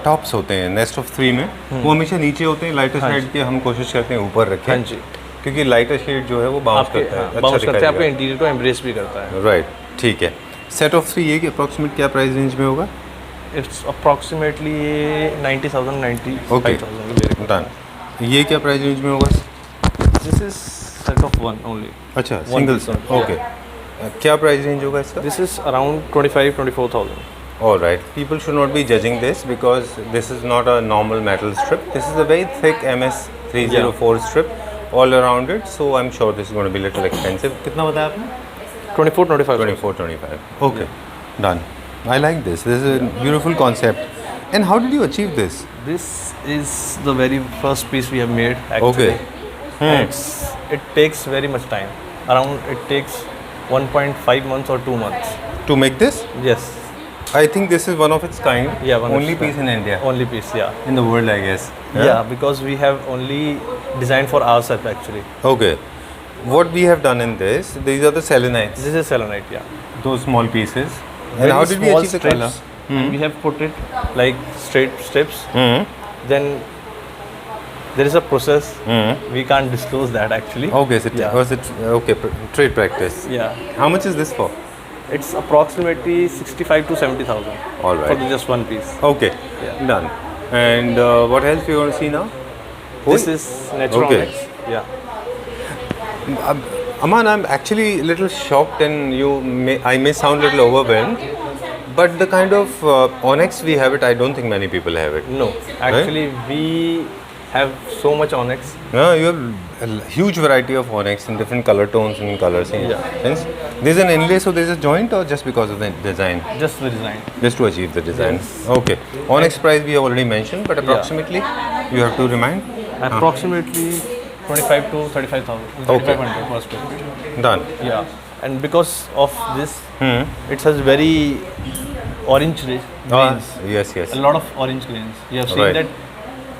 टॉप्स होते हैं नेस्ट ऑफ 3 में, वो हमेशा नीचे होते हैं. लाइटर शेड के हम कोशिश करते हैं ऊपर रखें. हाँ जी. क्योंकि लाइटर शेड जो है वो बाउंस आपके करता है. अच्छा बाउंस करते हैं, आपके दिखाई इंटीरियर को एम्ब्रेस भी करता है. देगा. राइट. ठीक है. सेट ऑफ 3 ये अप्रॉक्सीमेट क्या प्राइस रेंज में होगा? It's approximately 90,000 okay 95,000. डन. ये क्या प्राइस रेंज में होगा? This is set of one only. अच्छा सिंगल. piece only, okay. क्या प्राइस रेंज होगा इसका? This is around 25,000-24,000. All right. People should not be judging this because this is not a normal metal strip. This is a very thick MS304 strip all around it. So I'm sure this is going to be a little expensive. कितना बताया आपने? 24-25. 24-25. Okay. Done. I like this. This is a beautiful concept. And how did you achieve this? This is the very first piece we have made actually. Okay. And it takes very much time. Around it takes 1.5 months or 2 months. To make this? Yes. I think this is one of its kind. Yeah, one of Only its piece in India. Only piece, yeah. In the world, I guess. Yeah, because we have only designed for ourselves actually. Okay. What we have done in this, these are the selenites. This is selenite, yeah. Those small pieces. Very And how did we small achieve the strips. color? And we have put it like straight strips. Mm-hmm. Then there is a process. We can't disclose that actually. Okay, so Yeah. was it okay? Trade practice. Yeah. How much is this for? It's approximately 65 to 70,000 All right. for just one piece. Okay, done. And what else we want to see now? This is natural Okay. onyx. Yeah. Aman, I'm actually a little shocked, and I may sound a little overwhelmed, but the kind of onyx we have it, I don't think many people have it. No, actually we have so much onyx. No, you have a huge variety of onyx in different color tones and colors. Hence, there's an inlay, so there's a joint, or just because of the design? Just the design. Just to achieve the design. Okay. Onyx price we have already mentioned, but approximately you have to remind? Approximately 25 to 35,000. Okay. 3,500 per square feet. Done. Yeah. And because of this, it has very orange grains. Yes. A lot of orange grains. You have seen Right. that.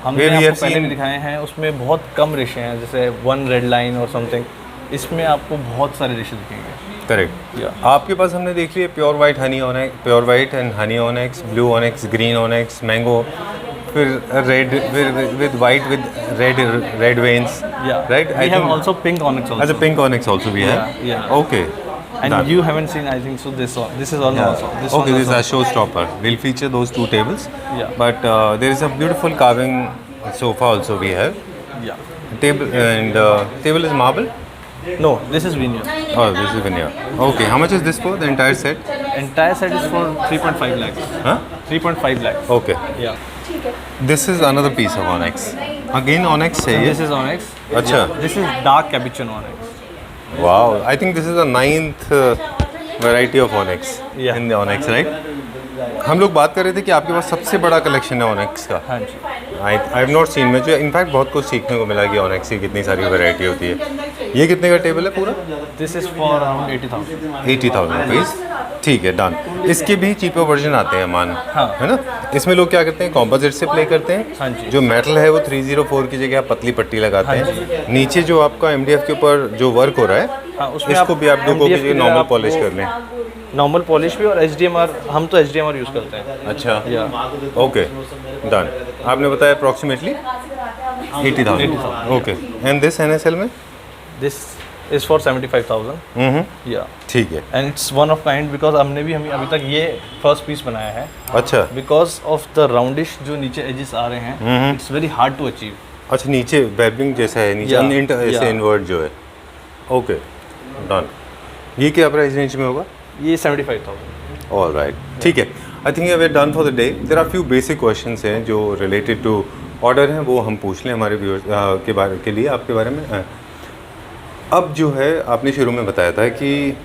हमने Where we आपको have पहले seen- भी दिखाए हैं, उसमें बहुत कम रेशे हैं, जैसे वन रेड लाइन और समथिंग. इसमें आपको बहुत सारे रेशे दिखेंगे. करेक्ट. Yeah. आपके पास हमने देख लिया pure white honey onyx, pure white and honey onyx, blue onyx, green onyx, mango, फिर red with white with red veins. Yeah. Right? We have also pink onyx also. As a pink onyx also we have. Yeah. Okay. And Done. you haven't seen, I think so. This one. This is all also. This Okay, one this is also. a showstopper. We'll feature those two tables. Yeah. But there is a beautiful carving sofa also we have. Yeah. Table and table is marble. No, this is veneer. Oh, this is veneer. Okay, how much is this for the entire set? Entire set is for 3.5 lakhs. Huh? 3.5 lakhs. Okay. Yeah. This is another piece of onyx. Again onyx So है this ये. is onyx. अच्छा. This is dark capuchin onyx. Wow. I think this is the 9th variety of onyx. Yeah. In the onyx, right? हम लोग बात कर रहे थे कि आपके पास सबसे बड़ा कलेक्शन है ऑनेक्स का. हाँ जी. I have not seen. मुझे इनफैक्ट बहुत कुछ सीखने को मिला कि ऑनेक्स की कितनी सारी वैरायटी होती है. ये कितने का टेबल है पूरा? This is for around 80,000. 80,000 rupees. ठीक है, डन. इसके भी चीपर वर्जन आते हैं मान, हाँ. है ना. इसमें लोग क्या करते हैं, कॉम्पोजिट से प्ले करते हैं. हाँ जी. जो मेटल है वो 304 की जगह पतली पट्टी लगाते हाँ हैं. नीचे जो आपका MDF के ऊपर जो वर्क हो रहा है, हाँ, उसमें इसको भी आप डुको MDF की की नॉर्मल जगह पॉलिश आपको- कर लें. नॉर्मल पॉलिश भी और HDMR. हम तो HDMR यूज़ करते हैं. अच्छा. Yeah. Okay, done. आपने बताया approximately 80,000. Okay. And this NSL में? This is for 75,000. Yeah. ठीक है. And it's one of kind because हमने भी अभी तक ये फर्स्ट पीस बनाया है. अच्छा. Because of the roundish जो नीचे edges आ रहे हैं, it's very hard to achieve. अच्छा, नीचे बेबलिंग जैसा है, नीचे Yeah, अनइंट ऐसे yeah. इनवर्ट जो है. Okay, done. ये क्या प्राइस रेंज में होगा? ये 75,000. ऑल राइट, ठीक है. I think we are done for the day. There are few basic questions हैं जो रिलेटेड टू ऑर्डर हैं, वो हम पूछ लें हमारे व्यूअर्स के बारे के लिए, आपके बारे में. अब जो है आपने शुरू में बताया था कि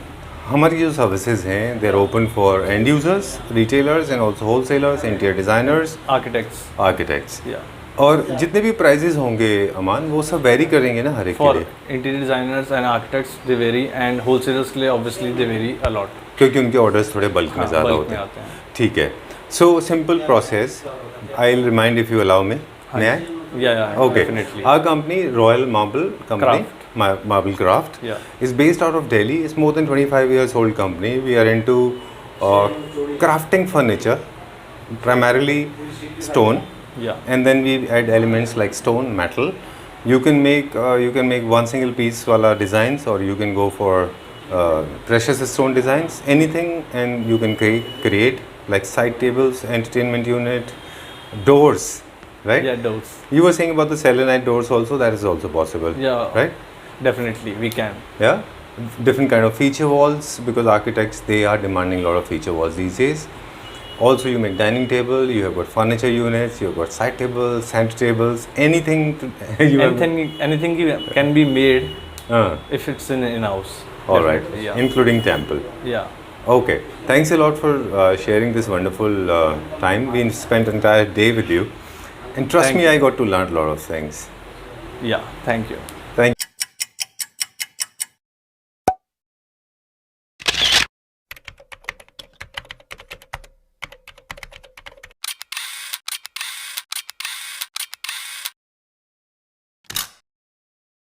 हमारी जो सर्विसेज हैं they are open for end users, retailers and also wholesalers, interior designers, Architects. Architects. Yeah. और जितने भी प्राइजेज होंगे अमान, वो सब वेरी करेंगे ना हर एक के For लिए, interior designers and architects they vary and wholesalers के लिए obviously they vary a lot. क्योंकि उनके ऑर्डर्स थोड़े बल्क में ज़्यादा bulk होते में हैं. आते हैं. ठीक है. So simple process, I will remind if you allow me. May I? Yeah, Okay. definitely. Our company, Royal Marble Company, Marble Craft, Yeah. is based out of Delhi. It's more than 25 years old company. We are into crafting furniture, primarily stone, Yeah. and then we add elements like stone, metal. You can make one single piece wala designs, or you can go for precious stone designs, anything, and you can create like side tables, entertainment unit, doors. Right? Yeah, doors. You were saying about the selenite doors also, that is also possible. Yeah. Right? Definitely, we can. Yeah? Different kind of feature walls, because architects, they are demanding a lot of feature walls these days. Also, you make dining table, you have got furniture units, you have got side tables, center tables, anything. Anything can be made Uh, if it's in house. all right. Definitely, Yeah. Including temple. Yeah. Okay. Thanks a lot for sharing this wonderful time. We spent an entire day with you. And trust Thank me, you. I got to learn a lot of things. Yeah. Thank you.